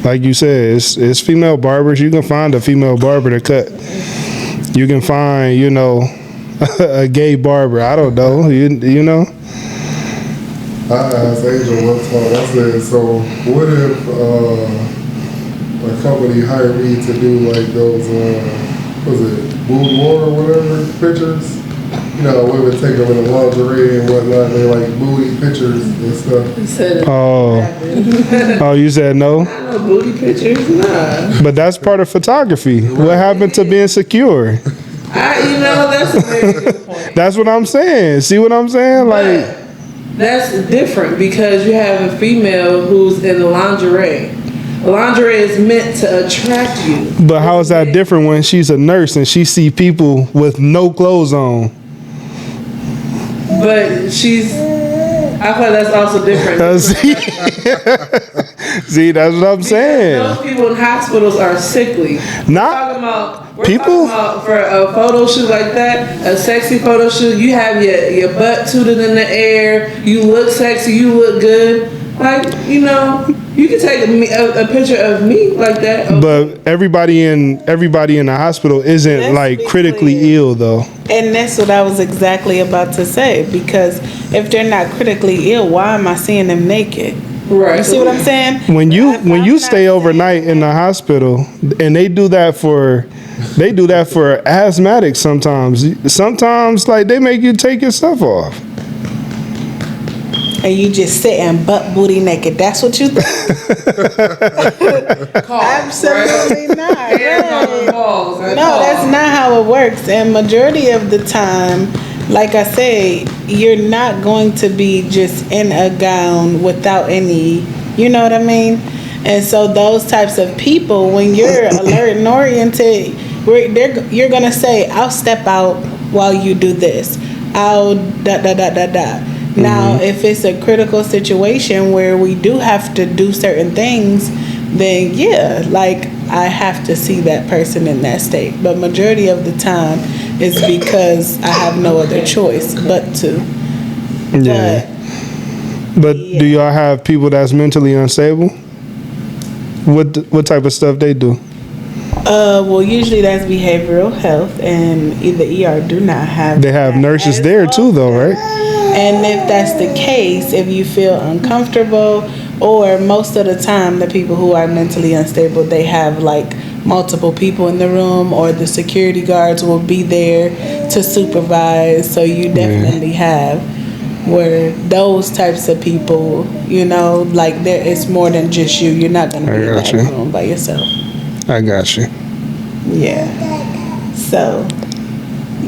like you said, it's female barbers. You can find a female barber to cut. You can find, you know, a gay barber. I don't know. You know? I asked Angel one time, I said, so what if a company hired me to do like those, was it boudoir or whatever pictures? You know, women take them in the lingerie and whatnot, they like booty pictures and stuff. He said it Oh, you said no? no booty pictures, nah. But that's part of photography. What happened to being secure? That's a very good point. That's what I'm saying. See what I'm saying? Like, That's different because you have a female who's in the lingerie. Lingerie is meant to attract you. but how is that different when she's a nurse and she see people with no clothes on? But I feel that's also different. See, that's what I'm saying. Those people in hospitals are sickly. We're People- talking about for a photo shoot like that, a sexy photo shoot, you have your butt tooted in the air, you look sexy, you look good. Like, you know, you can take a picture of me like that. But everybody in the hospital isn't Let's like be critically clear. ill though. And that's what I was exactly about to say, because if they're not critically ill, why am I seeing them naked? Right. You see what I'm saying? When you I'm stay not overnight in the hospital and they do that for asthmatics sometimes like they make you take your stuff off. And you just sitting butt booty naked. That's what you think? Absolutely not. Right. No, that's not how it works. And majority of the time, like I say, you're not going to be just in a gown without any, you know what I mean? And so those types of people, when you're alert and oriented, you're going to say, I'll step out while you do this. I'll da. Now, if it's a critical situation where we do have to do certain things, then yeah, like I have to see that person in that state. But majority of the time, it's because I have no other choice but to. Yeah. But do y'all have people that's mentally unstable? What type of stuff they do? Well, usually that's behavioral health, and the ER do not have. They have that nurses as there well. too though, right? And if that's the case, if you feel uncomfortable, or most of the time the people who are mentally unstable, they have like multiple people in the room, or the security guards will be there to supervise. So you definitely have where those types of people, you know, like it's more than just you. You're not going to be in that room by yourself. I got you. Yeah. So,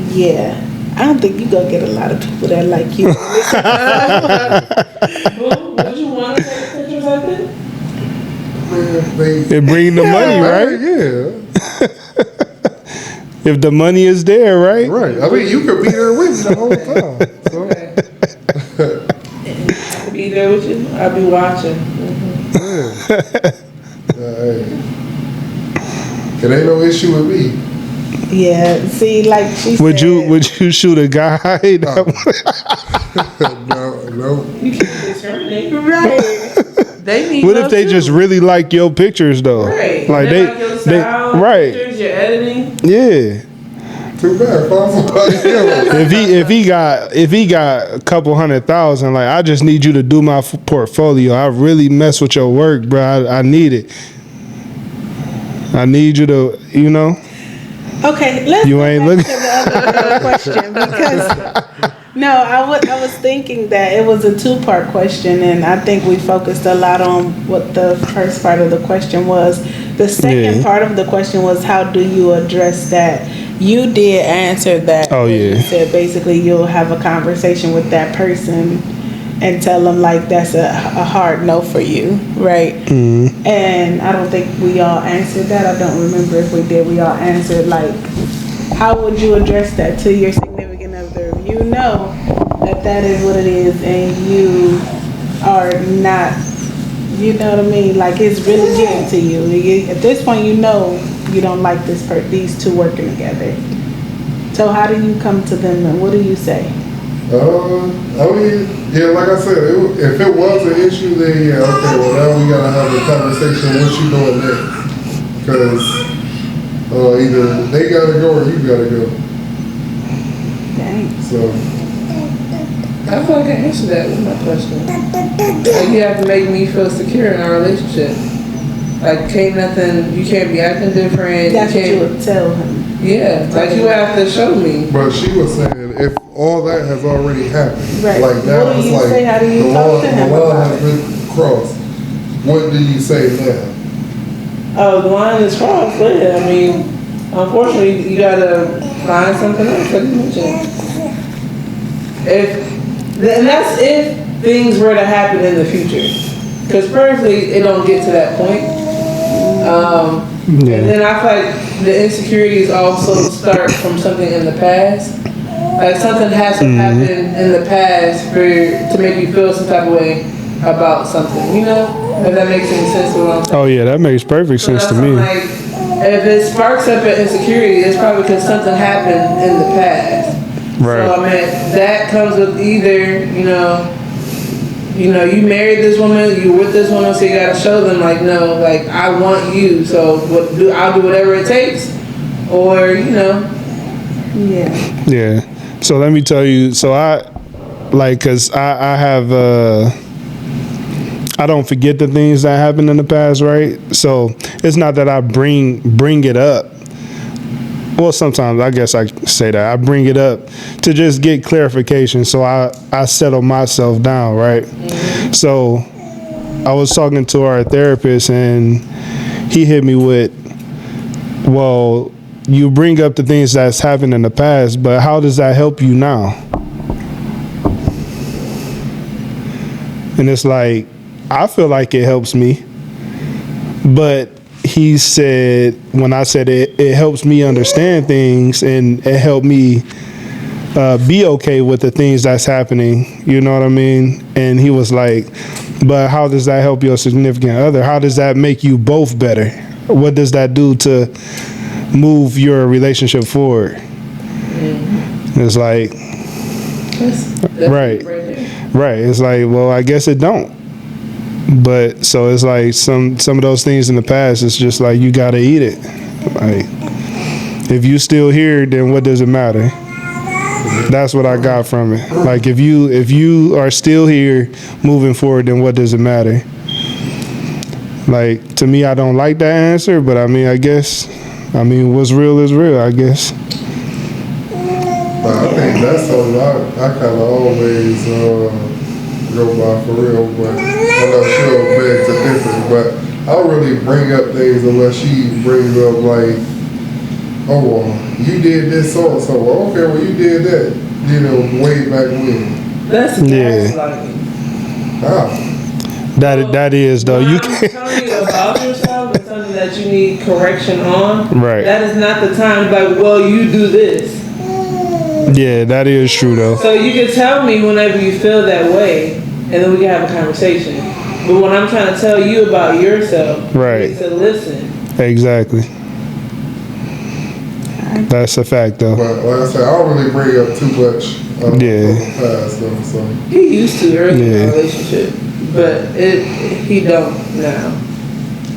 yeah. I don't think you're going to get a lot of people that like you. Would you want to take pictures like that? It bring the money, right? Yeah. If the money is there, right? Right. I mean, you could be there with me the whole time. So. I'll be there with you. I'll be watching. Hey. It ain't no issue with me. Yeah. See, like she said. Would you shoot a guy? No. You can't discriminate. Right. They need What love if they too. just really like your pictures though? Right. Like they like your style, right. pictures, your editing. Yeah. Too bad. Find somebody else. If he got a couple 100,000, like I just need you to do my portfolio. I really mess with your work, bro. I need it. I need you to, you know. Okay, let's You go ain't back looking- to the other question, because No, I was thinking that it was a two-part question, and I think we focused a lot on what the first part of the question was. The second Yeah. part of the question was, how do you address that? You did answer that. Oh, yeah. You said basically you'll have a conversation with that person and tell them like that's a hard no for you, right? Mm-hmm. And I don't think we all answered that. I don't remember if we did. We all answered like, how would you address that to your significant other? If you know that that is what it is and you are not, you know what I mean? Like it's really getting to you. At this point, you know you don't like these two working together. So how do you come to them and what do you say? I mean, yeah, like I said, if it was an issue, then yeah, okay, well now we gotta have a conversation. What you doing next? Because either they gotta go or you gotta go. Dang. So I feel like I answered that with my question. Like you have to make me feel secure in our relationship. Like you can't be acting different. That's what you can't, would tell him. yeah, like you have to show me. but she was saying if all that has already happened, Right. like now What do it's you like say? How do you the talk line, to him the line about has it? been crossed. What do you say now? Oh, the line is crossed. Yeah, I mean, unfortunately, you gotta find something else, like you mentioned. And that's if things were to happen in the future. Because personally, it don't get to that point. And then I feel like the insecurities also start from something in the past. Like something has to happen in the past to make you feel some type of way about something, you know? If that makes any sense to what I'm saying. Oh yeah, that makes perfect sense to That's me. like, if it sparks up an insecurity, it's probably because something happened in the past. Right. So I mean, that comes with either, you married this woman, you with this woman, so you gotta show them like, no, like I want you, so I'll do whatever it takes, or Yeah. Yeah. So let me tell you. So cause I have I don't forget the things that happened in the past, right? So it's not that I bring it up. Well, sometimes I guess I say that I bring it up to just get clarification. So I settle myself down, right? So I was talking to our therapist and he hit me with, well, you bring up the things that's happened in the past, but how does that help you now? And it's like, I feel like it helps me. But he said, when I said it helps me understand things and it helped me be okay with the things that's happening, you know what I mean? And he was like, but how does that help your significant other? How does that make you both better? What does that do to move your relationship forward? It's like, that's right. there. Right. It's like, well, I guess it don't. But so it's like some of those things in the past, it's just like you gotta eat it. Like if you still here, then what does it matter? That's what I got from it. Like if you are still here moving forward, then what does it matter? Like to me, I don't like that answer, but I mean what's real is real, I guess. But I think that's something I kind of always go by for real, but I know she'll beg to differ, but I don't really bring up things unless she brings up like, oh, well, you did this so-and-so. Well, okay, well, you did that, way back when. That's Yeah. gaslighting. Ah, That is though. When You I'm can't. telling you about yourself and something that you need correction on. Right. That is not the time. Like, well, you do this. Yeah, that is true though. So you can tell me whenever you feel that way, and then we can have a conversation. But when I'm trying to tell you about yourself, Right. you need to listen. Exactly. That's a fact though. but like I said, I don't really bring up too much from the past, though, so. He used to early in Yeah. our relationship, but he don't now.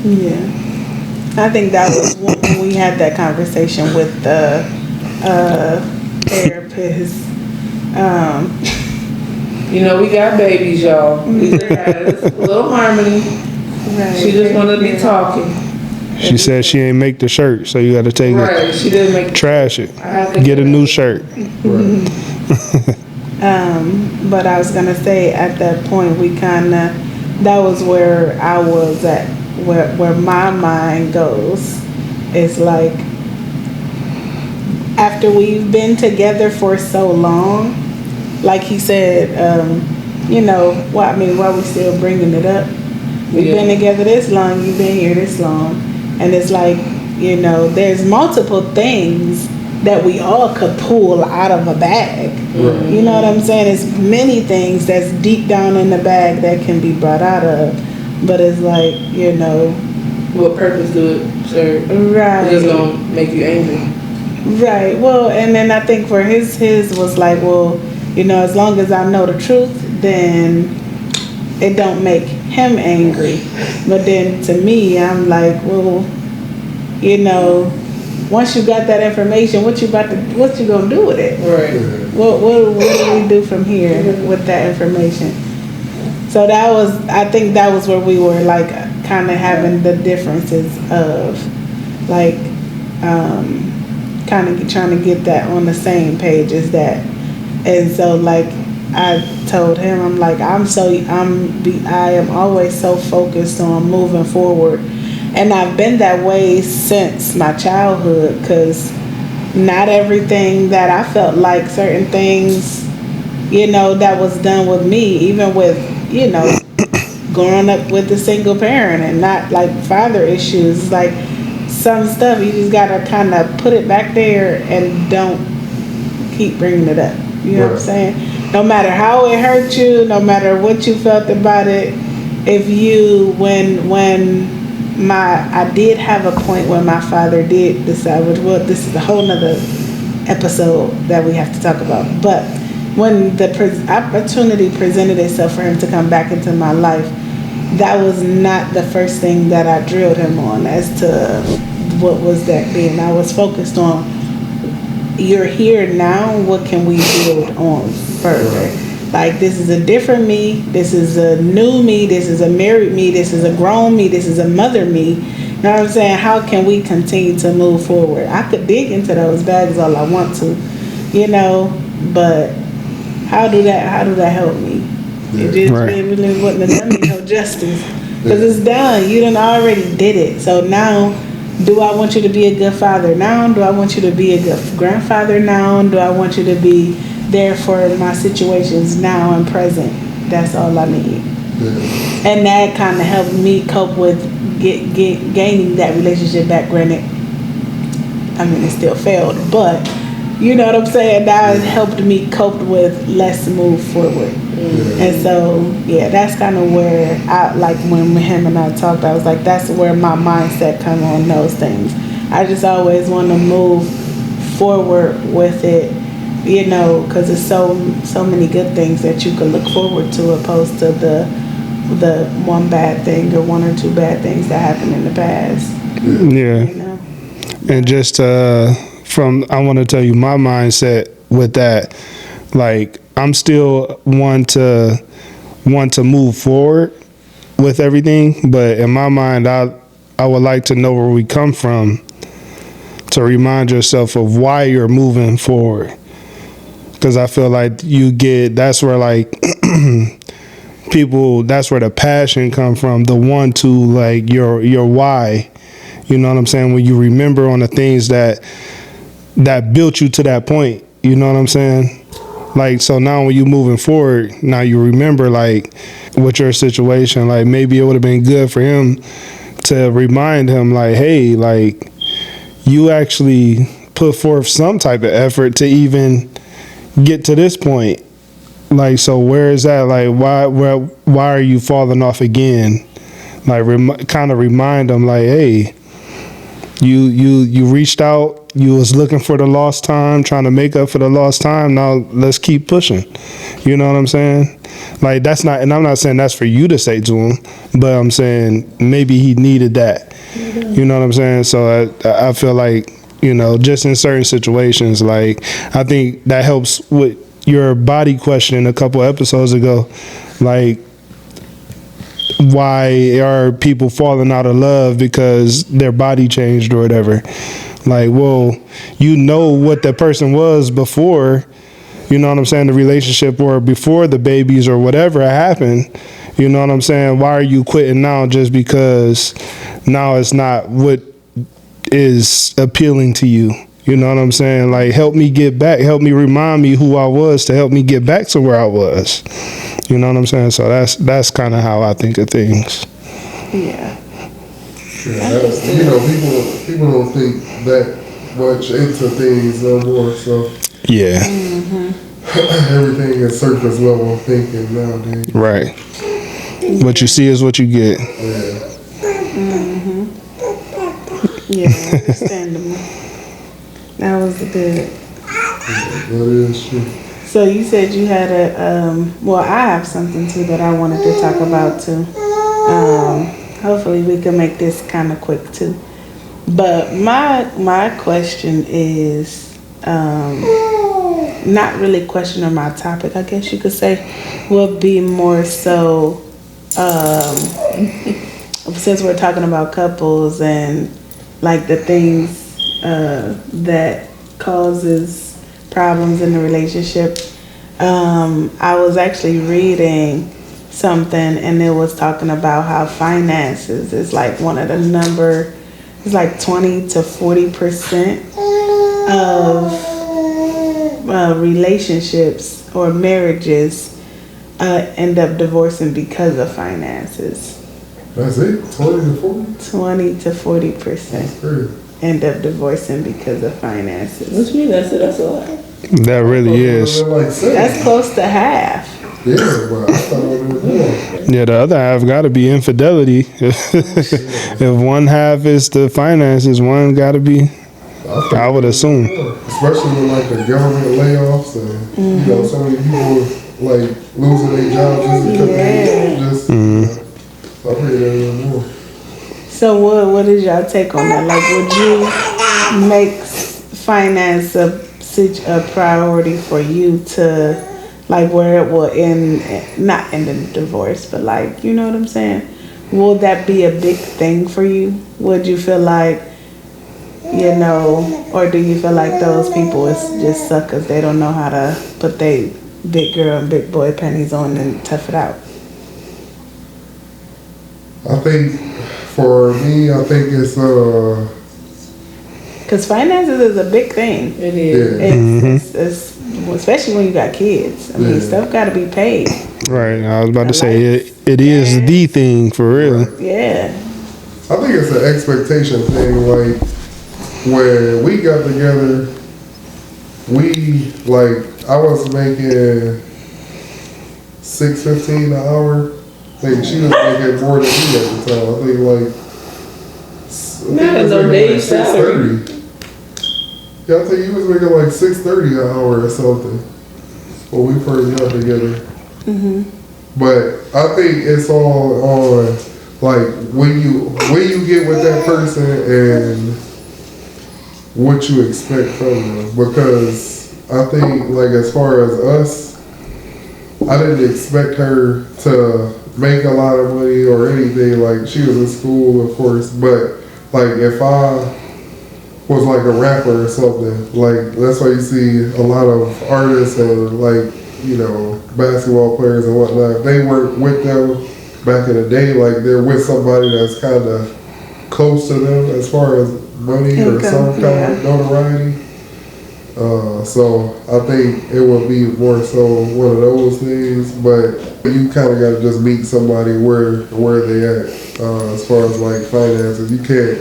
Yeah. I think that was when we had that conversation with the therapist. We got babies, y'all. We just had a little harmony. Right. She just wanted to be talking. She said she ain't make the shirt, so you got to take it, Right, she didn't make. trash it, I have to get a new shirt. Right. But I was gonna say at that point that was where I was at, where my mind goes. It's like after we've been together for so long, like he said, why we still bringing it up? We've been together this long, you've been here this long. And it's like, there's multiple things that we all could pull out of a bag. Right. You know what I'm saying? It's many things that's deep down in the bag that can be brought out of. But it's like, what purpose do it serve? Right. It's gonna make you angry. Right. Well, and then I think for his was like, well, as long as I know the truth, then it don't make him angry. But then to me, I'm like, well, once you got that information, what you gonna do with it? Right. What do we do from here with that information? So I think that was where we were like kind of having the differences of like kind of trying to get that on the same page as that. And so like I told him, I'm like, I am always so focused on moving forward. And I've been that way since my childhood, because not everything that I felt like certain things, that was done with me, even with, growing up with a single parent and not like father issues, like some stuff you just gotta kind of put it back there and don't keep bringing it up. You know what I'm saying? No matter how it hurt you, no matter what you felt about it, if you, I did have a point where my father did decide, well, this is a whole nother episode that we have to talk about. But when the opportunity presented itself for him to come back into my life, that was not the first thing that I drilled him on as to what was that being. I was focused on, you're here now, what can we build on further? Like, this is a different me, this is a new me, this is a married me, this is a grown me, this is a mother me. You know what I'm saying? How can we continue to move forward? I could dig into those bags all I want to, but how do that help me? It just really wouldn't have done me no justice. Because it's done. You done already did it. So now, do I want you to be a good father now? Do I want you to be a good grandfather now? Do I want you to be there for my situations now and present? That's all I need. Yeah. And that kind of helped me cope with gaining that relationship back. Granted, it still failed, but you know what I'm saying? That helped me cope with let's move forward. Yeah. And so, that's kind of where I, like when him and I talked, I was like, that's where my mindset come on those things. I just always want to move forward with it, because there's so many good things that you can look forward to, opposed to the one bad thing or one or two bad things that happened in the past. Yeah. And just I want to tell you my mindset with that. Like, I'm still one to move forward with everything, but in my mind, I would like to know where we come from to remind yourself of why you're moving forward. Because I feel like that's where like people, that's where the passion come from, the one to like your why. You know what I'm saying? When you remember on the things that built you to that point, you know what I'm saying? Like, so now when you moving forward, now you remember like with your situation, like maybe it would have been good for him to remind him like, hey, like you actually put forth some type of effort to even get to this point. Like, so where is that? Like, why are you falling off again? Like, kind of remind them like, hey, you reached out. You was looking for the lost time, trying to make up for the lost time. Now let's keep pushing. You know what I'm saying? Like, that's not, and I'm not saying that's for you to say to him, but I'm saying maybe he needed that. You know what I'm saying? So I feel like, just in certain situations, like, I think that helps with your body question a couple episodes ago. Like, why are people falling out of love because their body changed or whatever? Like, well, what the person was before, you know what I'm saying, the relationship or before the babies or whatever happened. You know what I'm saying? Why are you quitting now just because now it's not what is appealing to you? You know what I'm saying? Like, help me get back. Help me remind me who I was to help me get back to where I was. You know what I'm saying? So that's kind of how I think of things. Yeah. Yeah, you know, people don't think that much into things no more. So Yeah. everything is surface level thinking nowadays. Right. What you see is what you get. Yeah. Yeah, understandable. That was good. That is true. So you said you had well, I have something too that I wanted to talk about too. Hopefully we can make this kind of quick too. But my question is, not really question on my topic, I guess you could say, would be more so, since we're talking about couples and like the things that causes problems in the relationship. I was actually reading something and it was talking about how finances is like one of the it's like 20 to 40% of relationships or marriages end up divorcing because of finances. That's it? 20 to 40? 20 to 40% That's crazy. end up divorcing because of finances. What you mean? That's a lot. That really is. Like 70. That's close to half. Yeah, but I thought it was more. Yeah, the other half got to be infidelity. If one half is the finances, one got to be, I would assume. Especially with like the government layoffs and you know, so many people like losing their jobs just because they just I think there's more. So what is y'all take on that? Like, would you make finance a priority for you to, like, where it will end, not end in divorce, but like, you know what I'm saying? Will that be a big thing for you? Would you feel like, you know, or do you feel like those people is just suckers? They don't know how to put their big girl and big boy panties on and tough it out. I think for me, I think it's Because finances is a big thing. It is. It's especially when you got kids. I mean, stuff got to be paid. Right. I was about to say it is the thing for real. Yeah. I think it's an expectation thing. Like when we got together, I was making $6.15 an hour. I think she was making more than me at the time. I think Not was no making day's salary. $6.30. Yeah, I think he was making like $6.30 an hour or something when we first got together. But I think it's all on like when you get with that person and what you expect from them. Because I think like as far as us, I didn't expect her to make a lot of money or anything. Like she was in school, of course, but like if I was like a rapper or something, like that's why you see a lot of artists and like, you know, basketball players and whatnot. They work with them back in the day, like they're with somebody that's kind of close to them as far as money or some kind of notoriety. So I think it would be more so one of those things, but you kind of got to just meet somebody where they at as far as like finances. You can't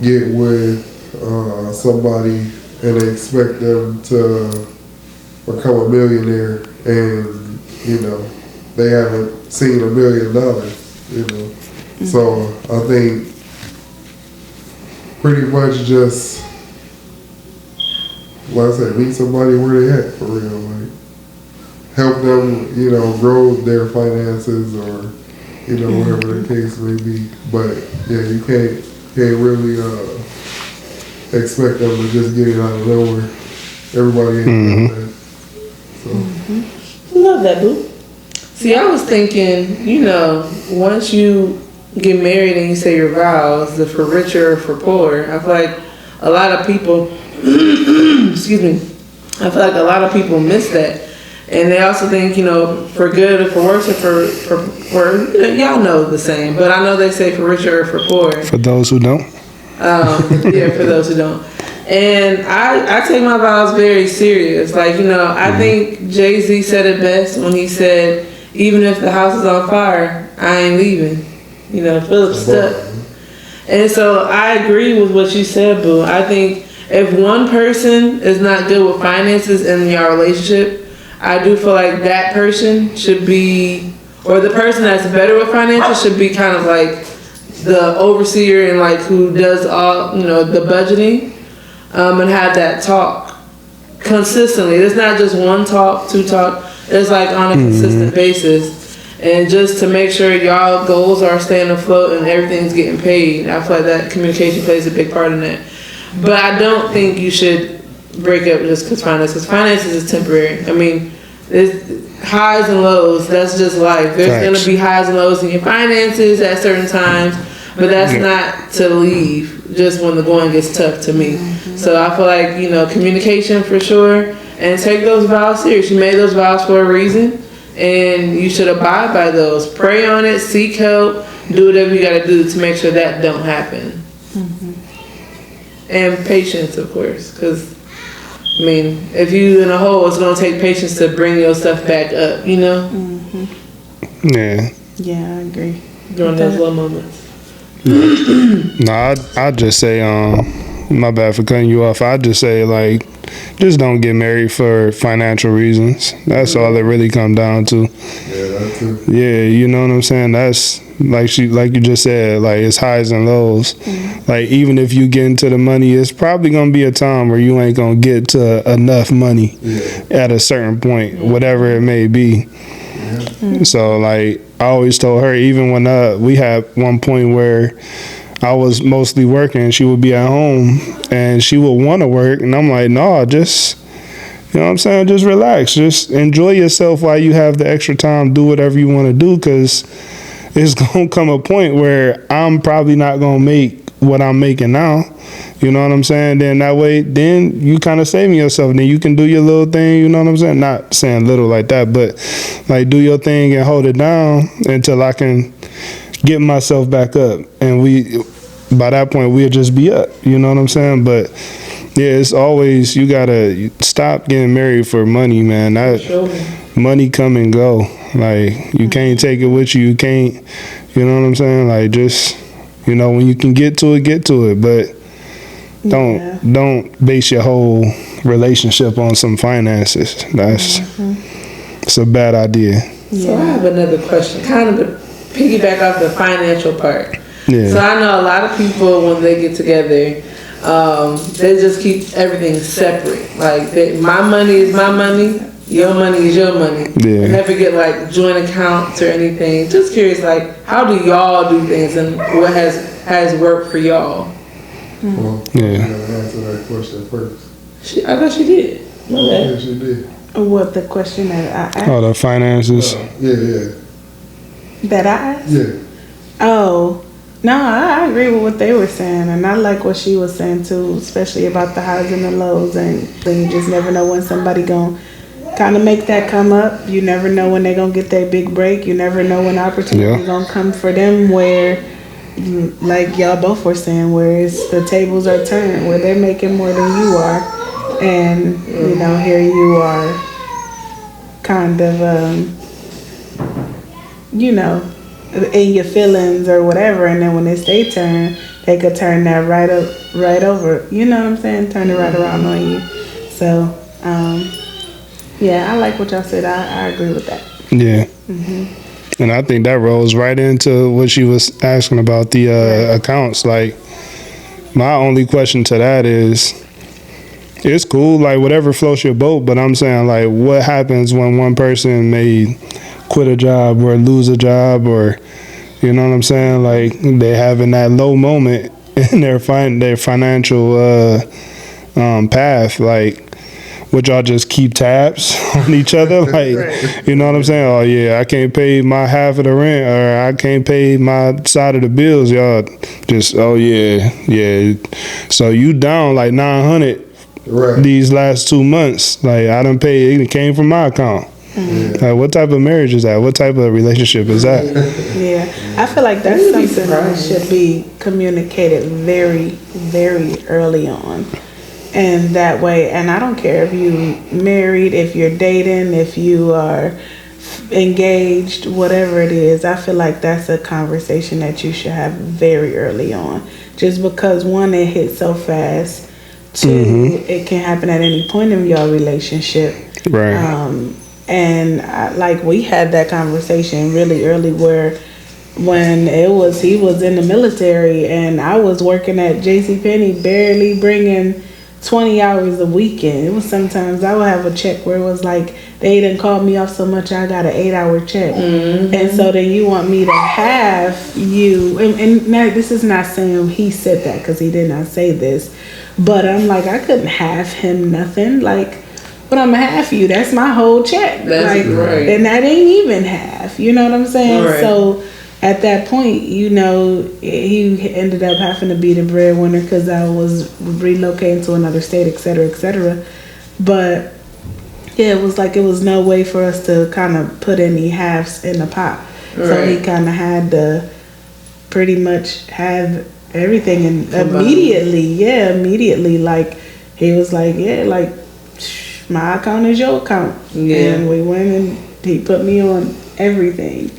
get with somebody and expect them to become a millionaire and, you know, they haven't seen $1 million, you know. So I think pretty much just, like I said, meet somebody where they at for real. Like help them, you know, grow their finances or, you know, whatever the case may be. But yeah, you can't really expect them to just get it out of nowhere. Everybody ain't like that. So Love that, boo. See, I was thinking, you know, once you get married and you say your vows, the for richer or for poor, I feel like a lot of people, excuse me, I feel like a lot of people miss that. And they also think, you know, for good or for worse or for y'all know the saying, but I know they say for richer or for poor. For those who don't. Yeah, for those who don't. And I take my vows very serious. Like, you know, I think Jay-Z said it best when he said, even if the house is on fire, I ain't leaving. You know, Philip stuck. And so I agree with what you said, Boo. I think if one person is not good with finances in your relationship, I do feel like that person should be, or the person that's better with finances should be kind of like the overseer and like who does all, you know, the budgeting, and have that talk consistently. It's not just one talk, two talk. It's like on a consistent basis, and just to make sure y'all goals are staying afloat and everything's getting paid. I feel like that communication plays a big part in that. But I don't think you should break up just because finances is temporary. I mean, it's highs and lows. That's just life. There's going to be highs and lows in your finances at certain times, but that's not to leave just when the going gets tough to me. So I feel like, you know, communication for sure, and take those vows serious. You made those vows for a reason, and you should abide by those. Pray on it, seek help, do whatever you got to do to make sure that don't happen. And patience, of course, because I mean, if you in a hole, it's gonna take patience to bring your stuff back up, you know? Yeah. Yeah, I agree. During those low moments. No, I'd just say, my bad for cutting you off. I'd just say, like, just don't get married for financial reasons. That's all it really comes down to. Yeah, that too. Yeah, you know what I'm saying? That's like you just said, like it's highs and lows. Like even if you get into the money, it's probably gonna be a time where you ain't gonna get to enough money at a certain point, whatever it may be. So like I always told her, even when we had one point where I was mostly working, she would be at home and she would want to work, and I'm like, no, just, you know what I'm saying, just relax, just enjoy yourself while you have the extra time, do whatever you want to do, because it's gonna come a point where I'm probably not gonna make what I'm making now. You know what I'm saying? Then that way, then you kind of saving yourself. Then you can do your little thing. You know what I'm saying? Not saying little like that, but like do your thing and hold it down until I can get myself back up. And by that point, we'll just be up. You know what I'm saying? But yeah, it's always, you gotta stop getting married for money, man. Money come and go. Like you can't take it with you. You can't, you know what I'm saying? Like just, you know, when you can get to it, but don't base your whole relationship on some finances. That's it's a bad idea. So I have another question, kind of to piggyback off the financial part. Yeah. So I know a lot of people when they get together, they just keep everything separate. Like my money is my money, your money is your money. Yeah. Never get like joint accounts or anything. Just curious, like how do y'all do things and what has worked for y'all? Well, Yeah. you gotta answer that question first. I thought she did. My bad. Yeah, she did. What the question that I asked? Oh, the finances. Yeah. That I asked? Yeah. Oh, no, I agree with what they were saying, and I like what she was saying too, especially about the highs and the lows, and you just never know when somebody gonna kind of make that come up. You never know when they're gonna get their big break. You never know when opportunity gonna come for them where, like y'all both were saying, where the tables are turned, where they're making more than you are, and you know, here you are kind of you know, in your feelings or whatever, and then when it's their turn, they could turn that right over. You know what I'm saying? Turn it right around on you. So, yeah, I like what y'all said. I agree with that. Yeah. And I think that rolls right into what she was asking about the accounts. Like, my only question to that is, it's cool, like whatever floats your boat, but I'm saying, like, what happens when one person may quit a job or lose a job, or you know what I'm saying, like they having that low moment in their financial path, like would y'all just keep tabs on each other? Like, you know what I'm saying? Oh yeah, I can't pay my half of the rent, or I can't pay my side of the bills. Y'all just, oh yeah. So you down like $900 Right. these last 2 months. Like I done paid, it came from my account. Yeah. Like what type of marriage is that? What type of relationship is that? Yeah, I feel like that's something that should be communicated very, very early on. And that way, and I don't care if you married, if you're dating, if you are engaged, whatever it is, I feel like that's a conversation that you should have very early on. Just because one, it hits so fast. Two, it can happen at any point in your relationship. Right. And like we had that conversation really early where when he was in the military and I was working at JCPenney, barely bringing 20 hours a weekend. It was sometimes I would have a check where it was like they didn't call me off so much I got an 8-hour check. And so then you want me to have you, and now this is not saying he said that because he did not say this, but I'm like, I couldn't have him nothing. Like, but I'm half you. That's my whole check. That's like, right. And that ain't even half. You know what I'm saying? Right. So at that point, you know, he ended up having to be the breadwinner because I was relocating to another state, et cetera, et cetera. But yeah, it was like it was no way for us to kind of put any halves in the pot. So he kind of had to pretty much have everything and immediately. Like he was like, yeah, like my account is your account. Yeah. And we went and he put me on everything.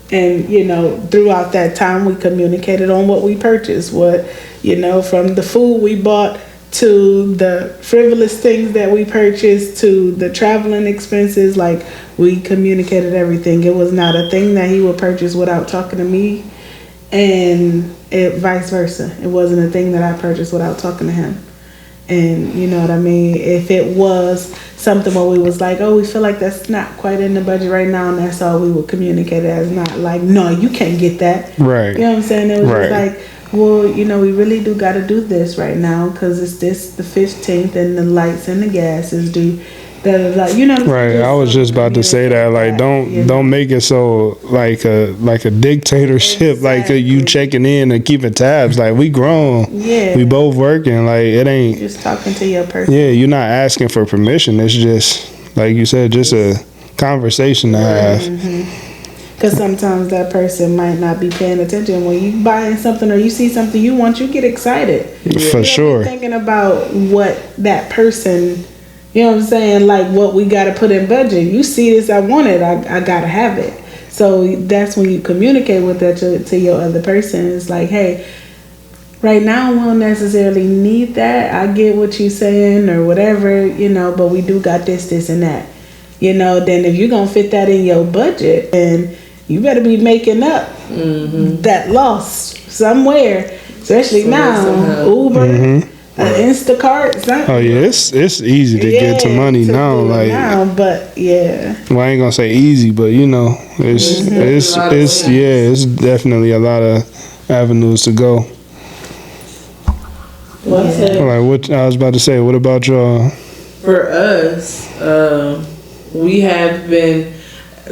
And, you know, throughout that time, we communicated on what we purchased, what, you know, from the food we bought to the frivolous things that we purchased to the traveling expenses. Like, we communicated everything. It was not a thing that he would purchase without talking to me, and vice versa. It wasn't a thing that I purchased without talking to him. And you know what I mean? If it was something where we was like, oh, we feel like that's not quite in the budget right now, and that's all we would communicate it as, not like, no, you can't get that. Right. You know what I'm saying? It was Right. just like, well, you know, we really do got to do this right now because it's this the 15th and the lights and the gas is due. You know, Right. I was just about to say that. Like, don't make it so like a dictatorship. Like you checking in and keeping tabs. Like we grown. Yeah. We both working. Like it ain't. Just talking to your person. Yeah. You're not asking for permission. It's just like you said, just a conversation to have. Because sometimes that person might not be paying attention. When you buying something or you see something you want, you get excited. For sure. Thinking about what that person, you know what I'm saying, like what we got to put in budget. You see this, I want it, I got to have it. So that's when you communicate with that to your other person. It's like, hey, right now we don't necessarily need that. I get what you're saying or whatever, you know, but we do got this, and that. You know, then if you're going to fit that in your budget, and you better be making up that loss somewhere, especially now. Uber, Instacart, something. Oh yeah, it's easy to get to money now. Like, but yeah. well, I ain't gonna say easy, but you know, it's definitely a lot of avenues to go. Like what I was about to say. What about y'all? For us, we have been,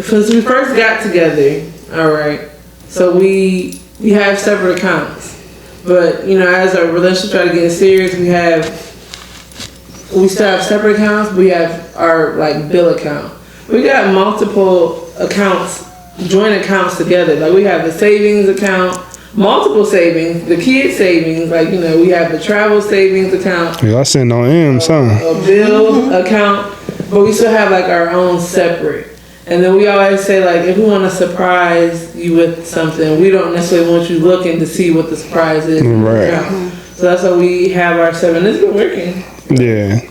since we first got together, all right, so we have separate accounts. But, you know, as our relationship started getting serious, we still have separate accounts. We have our, like, bill account. We got multiple accounts, joint accounts together. Like, we have the savings account, multiple savings, the kid savings, like, you know, we have the travel savings account. Y'all sitting on M's, huh? A bill account, but we still have like our own separate. And then we always say, like, if we want to surprise you with something, we don't necessarily want you looking to see what the surprise is. Right. So that's why we have our seven. It's been working. Yeah.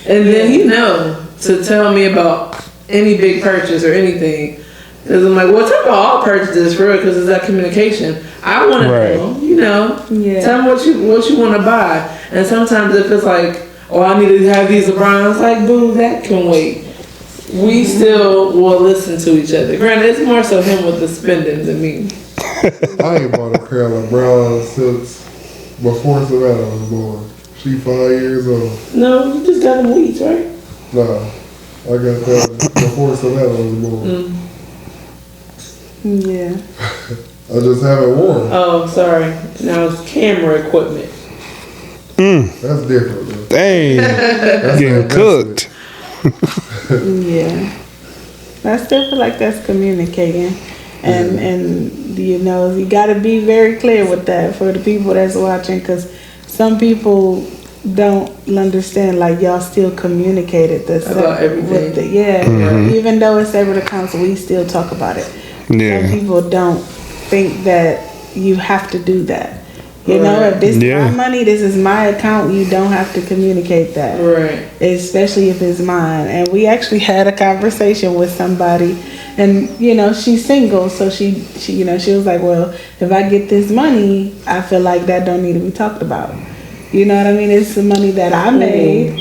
And then you know to tell me about any big purchase or anything. Because I'm like, well, talk about all purchases for real, because it's that communication. I want to know, you know, tell me what you want to buy. And sometimes if it's like, oh, I need to have these LeBrons, like, boo, that can wait. We still will listen to each other. Granted, it's more so him with the spending than me. I ain't bought a pair of LeBron since before Savannah was born. She 5 years old. No, you just got them weeds, right? Nah, I got that before Savannah was born. Yeah. I just haven't worn. Oh, sorry. Now it's camera equipment. That's different, bro. Dang, That's getting an investment. cooked. Yeah. I still feel like that's communicating. And you know, you got to be very clear with that for the people that's watching, because some people don't understand, like, y'all still communicated this About everything. even though it's over the council, we still talk about it. Yeah. Some people don't think that you have to do that. You know, Right. if this Yeah. is my money, this is my account, you don't have to communicate that. Right. Especially if it's mine. And we actually had a conversation with somebody, and you know, she's single, so she you know, she was like, well, if I get this money, I feel like that don't need to be talked about. You know what I mean? It's the money that I made.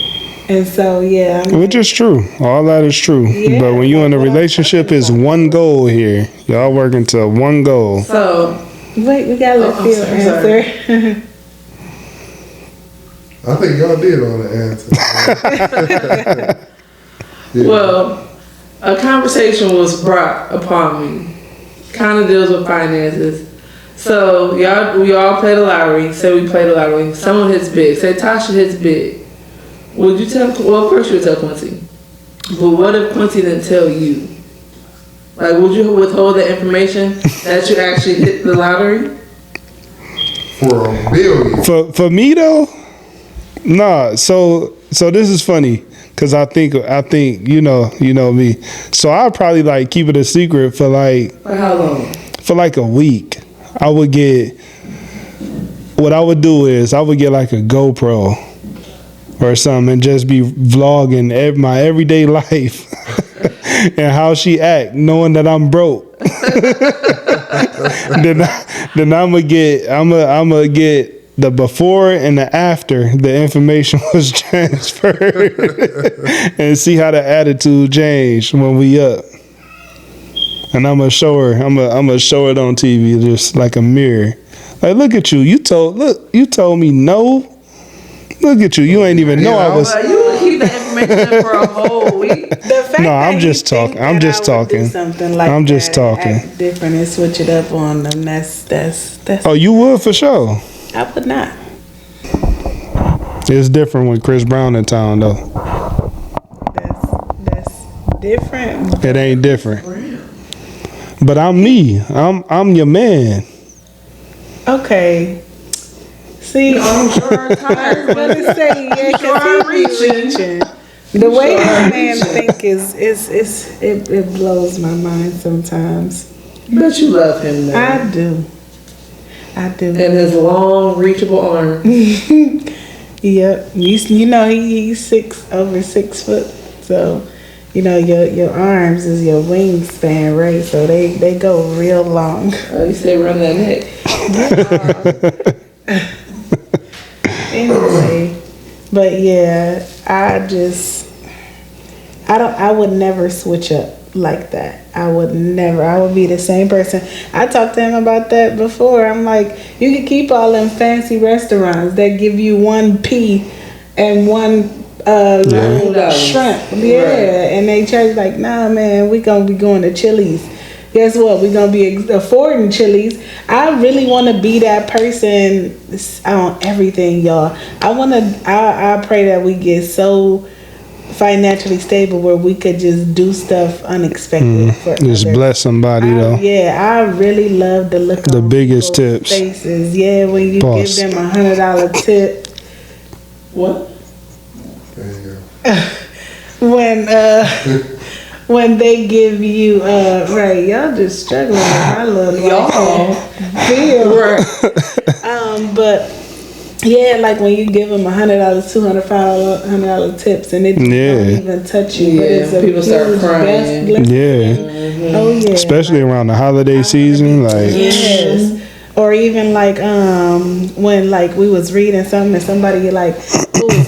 And so yeah, I mean, Which is true. All that is true. Yeah, but when you're in a that's what I'm relationship, talking it's about. one goal here. Y'all working to one goal. So, wait, we gotta let Oh, I'm Phil sorry, I'm answer. I think y'all did all the answers. Yeah. well, a conversation was brought upon me. Kind of deals with finances. So, we all play the lottery. Say we play the lottery. Someone hits big. Say Tasha hits big. Would you tell, well, of course you would tell Quincy. But what if Quincy didn't tell you? Like, would you withhold the information that you actually hit the lottery? For $1 billion. For me though, nah. So this is funny because I think you know me. So I'd probably like keep it a secret for For how long? a week. I would get. What I would do is I would get like a GoPro or something and just be vlogging my everyday life and how she act, knowing that I'm broke. then I'ma get the before and the after the information was transferred and see how the attitude changed when we up. And I'm gonna show her. I'm gonna show it on TV, just like a mirror. Like, look at you. You told me no. Look at you. You ain't even know I was. But you would keep that information for a whole week. The fact No, that I'm you just think talking. I'm that just I would do talking. Something like I'm just that, talking. act different and switch it up on them. That's. Oh, you would for sure. I would not. It's different when Chris Brown in town though. That's different. It ain't different. But I'm me. I'm your man. Okay. See, I'm sure I'm I tired. was gonna say, yeah, You sure I'm because he's reaching. The way this man think is it blows my mind sometimes. But you love him though. I do. And his long, reachable arm. Yep. You know he's over 6 foot, so you know your arms is your wingspan, right? So they go real long. Oh, you say run that neck. Anyway, but yeah, I would never switch up like that. I would never. I would be the same person. I talked to him about that before. I'm like, you can keep all them fancy restaurants that give you 1 pea and 1 little $2. shrimp. Yeah, Right. and they charge like, nah, man, we gonna be going to Chili's. Guess what? We're gonna be affording Chili's. I really want to be that person on everything, y'all. I pray that we get so financially stable where we could just do stuff unexpected for Just others. bless somebody though. Yeah, I really love the look The on biggest people's tips. faces. Yeah, when you Boss. give them $100 tip. What? There you go. When they give you right, y'all just struggling with my little Y'all. feel. Right. But yeah, like when you give them $100, $200, $500 tips, and it just Yeah. don't even touch you. But Yeah, it's a people start huge crying. best blessing. Yeah. Oh yeah. Especially around the holiday season, like Yes. Or even like when like we was reading something and somebody like who was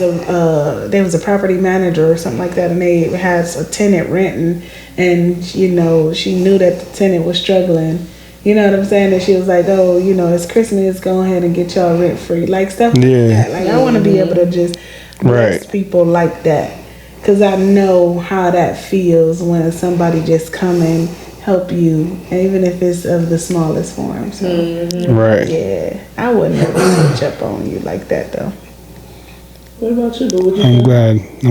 there was a property manager or something like that, and they has a tenant renting, and you know she knew that the tenant was struggling. You know what I'm saying? And she was like, oh, you know, it's Christmas, go ahead and get y'all rent free, like stuff like Yeah. that. Like I want to be able to just bless Right. people like that, because I know how that feels when somebody just come and help you, even if it's of the smallest form. So right. yeah, I wouldn't ever switch up on you like that though. What about you? But would you I'm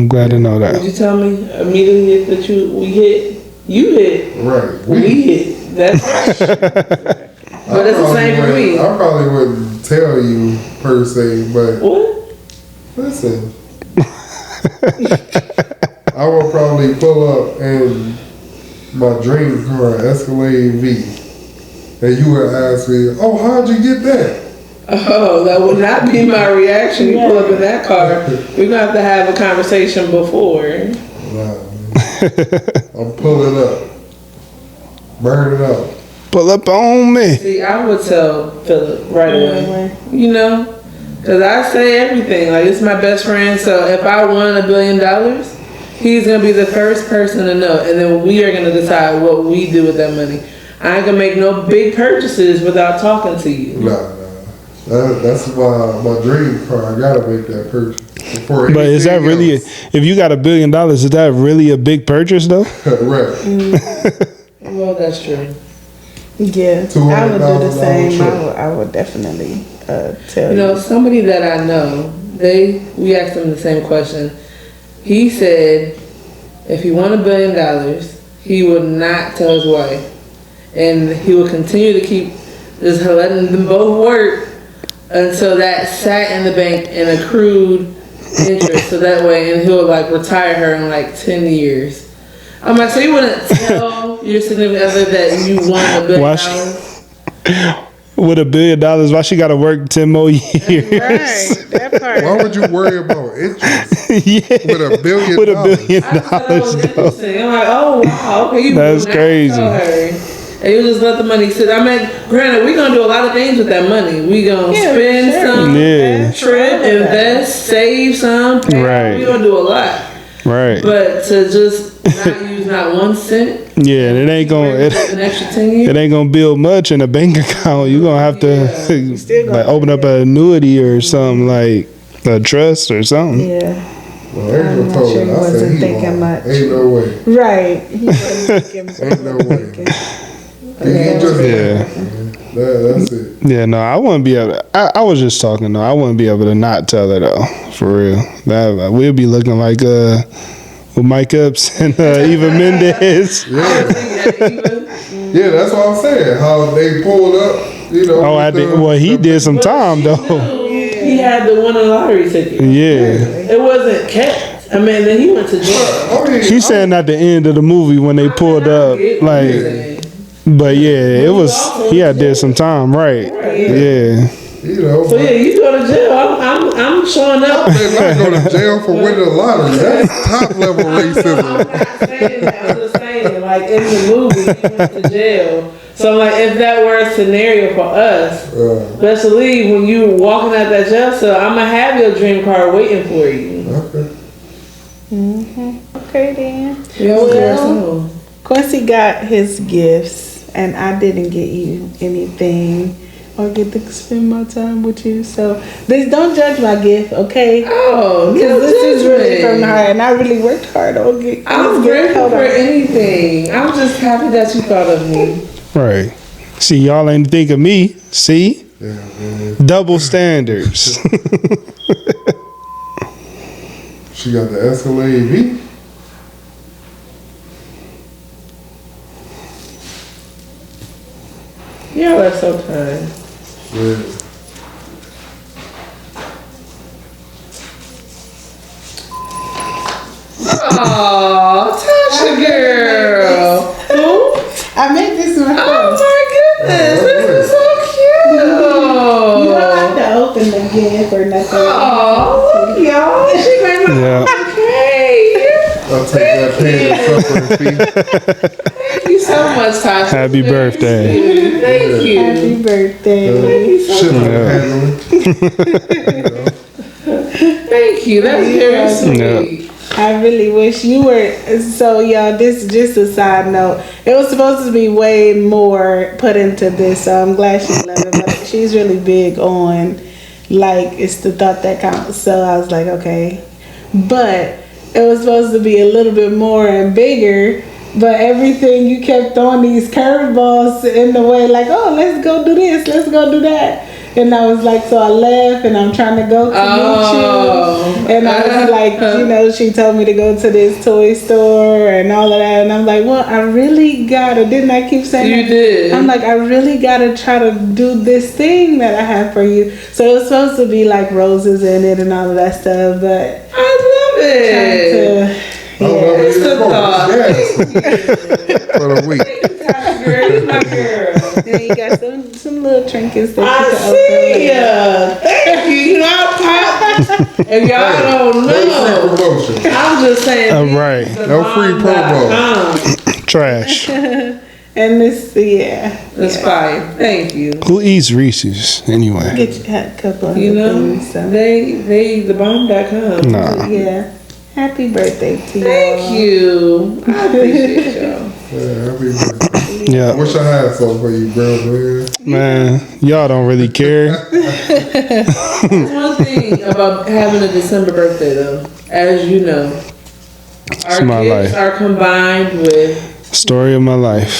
glad to know Would that. you tell me immediately that we hit? You hit. Right. We hit. That's right. But it's the same for me. I probably wouldn't tell you per se, but What? listen. I will probably pull up in my dream car, Escalade V, and you would ask me, "Oh, how'd you get that?" Oh, that would not be my reaction. You pull up in that car. We're gonna have to have a conversation before. Nah, I'm pulling up, burn it up. Pull up on me. See, I would tell Philip right away. You know, because I say everything. Like, it's my best friend. So if I won $1 billion, he's gonna be the first person to know, and then we are gonna decide what we do with that money. I ain't gonna make no big purchases without talking to you. Nah. That's my dream car. I gotta make that purchase before. But is that anything really, else. if you got $1 billion, is that really a big purchase though? Right. Well, that's true. Yeah, I would do the $200,000 same. trip. I would definitely tell You you. know, somebody that I know, we asked him the same question. He said if he won $1 billion, he would not tell his wife, and he would continue to keep just letting them both work until that sat in the bank and accrued interest. So that way, and he'll like retire her in like 10 years. I'm like, so you wouldn't tell your significant other that you won $1 billion? Why With $1 billion, why she got to work 10 more years? Right, that part. Why would you worry about interest Yeah. with $1 billion? With $1 billion. I thought that was interesting. I'm like, oh wow, okay, you That's would not crazy. tell her. And you just let the money sit. I mean, granted, we're gonna do a lot of things with that money. We gonna Yeah, spend sure. some, Yeah. trip, invest, save some, pay. Right. We gonna do a lot. Right. But to just not use not 1 cent, Yeah, and it ain't gonna an extra 10 years. it ain't gonna build much in a bank account. You're gonna have to still gonna like open up an annuity or something, like a trust or something. Yeah, Well, Angel I'm not told sure me. he I said wasn't he thinking won. much. Ain't no way. right. He wasn't thinking- Ain't no way. He just Yeah. That's it. Yeah, no, I wouldn't be able to. I was just talking though. I wouldn't be able to not tell her though, for real. That we'll be looking like with Mike Epps and Eva Mendes. Yeah, that's what I'm saying. How they pulled up, you know. Oh, with I did. the- Well, he the- did some time though. He had the winning lottery ticket. Yeah, It wasn't kept. I mean, then he went to jail. I mean, she's saying at the end of the movie when they pulled up, like. But yeah, it was. He had did some time, right? Yeah. you know, So yeah, you go to jail. I'm showing up. they're not going to jail for winning the lottery. That's top level racism. I'm not saying that. I'm just saying, like, in the movie, he went to jail. So, like, if that were a scenario for us, best believe when you walking out that jail cell, I'm going to have your dream car waiting for you. Okay. Okay then. Well, Quincy got his gifts, and I didn't get you anything or get to spend my time with you. So please don't judge my gift, okay? oh, Because no this is really from the judgment. heart, and I really worked hard on getting I'm this gift. grateful Hold for on. anything. I'm just happy that you thought of me. Right. See, y'all ain't think of me. See? Yeah, man. Double standards. She got the Escalade V. Yeah, that's so kind. Yeah. Aw, Tasha girl. Who? I made this Oh myself. my goodness, this is so cute. You don't have to open the gift or nothing. Oh, y'all. She made my Yeah. cake. I'll take that paying and suffering fee. Thank you so much, Tasha. Happy birthday. Thank you. Happy birthday. Shit like handling. Thank you. That's very Yeah. sweet. I really wish you were. So, y'all, this is just a side note. It was supposed to be way more put into this, so I'm glad she loved it. But she's really big on, like, it's the thought that counts. So I was like, okay. But it was supposed to be a little bit more and bigger. But everything, you kept throwing these curveballs in the way, like, oh, let's go do this, let's go do that. And I was like, so I left and I'm trying to go to meet you. And I was like, you know, she told me to go to this toy store and all of that. And I'm like, well, I really gotta, didn't I keep saying You that? did. I'm like, I really gotta try to do this thing that I have for you. So it was supposed to be like roses in it and all of that stuff, but I love it. It's the thought. Yes. For the week. Girl, you my girl. And you got some little trinkets that I you can see open. ya. Thank you. You know, I pop. If y'all don't No free know, promotion. I'm just saying. Right. No free promo. Trash. And this, yeah. That's fire. Thank you. Who eats Reese's anyway? Get you a couple of You know, things. So. they the bomb.com. Nah. Yeah. Happy birthday to you. Thank you. I appreciate y'all. Yeah, happy birthday. I Yeah, wish I had something for you, bro, man. man, y'all don't really care. One thing about having a December birthday, though, as you know, our my gifts life. are combined with. Story of my life.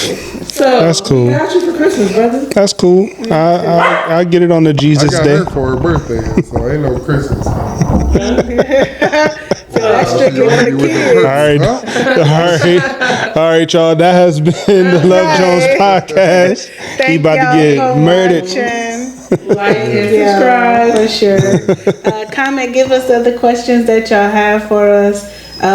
So That's cool. We got you for Christmas, brother. That's cool. I get it on the I Jesus got day. her for her birthday, so ain't no Christmas. So that's strictly for the kids. All right, all right, y'all. That has been the Love Jones podcast. He about to get murdered. Like and Yeah, subscribe. for sure. Comment, give us other questions that y'all have for us. We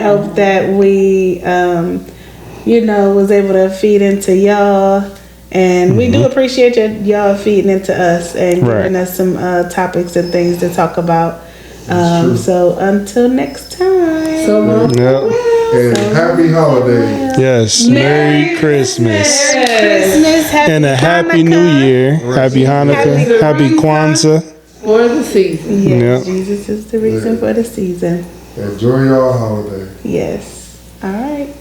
hope that we, was able to feed into y'all. And we do appreciate y'all feeding into us and giving us some topics and things to talk about. So until next time. So long. Yep. And happy holidays. Yes. Merry Christmas. Christmas, happy And a Happy Hanukkah. New Year. Happy Hanukkah. Happy Kwanzaa. For the season. Yes, Yep. Jesus is the reason for the season. Enjoy your holiday. Yes. All right.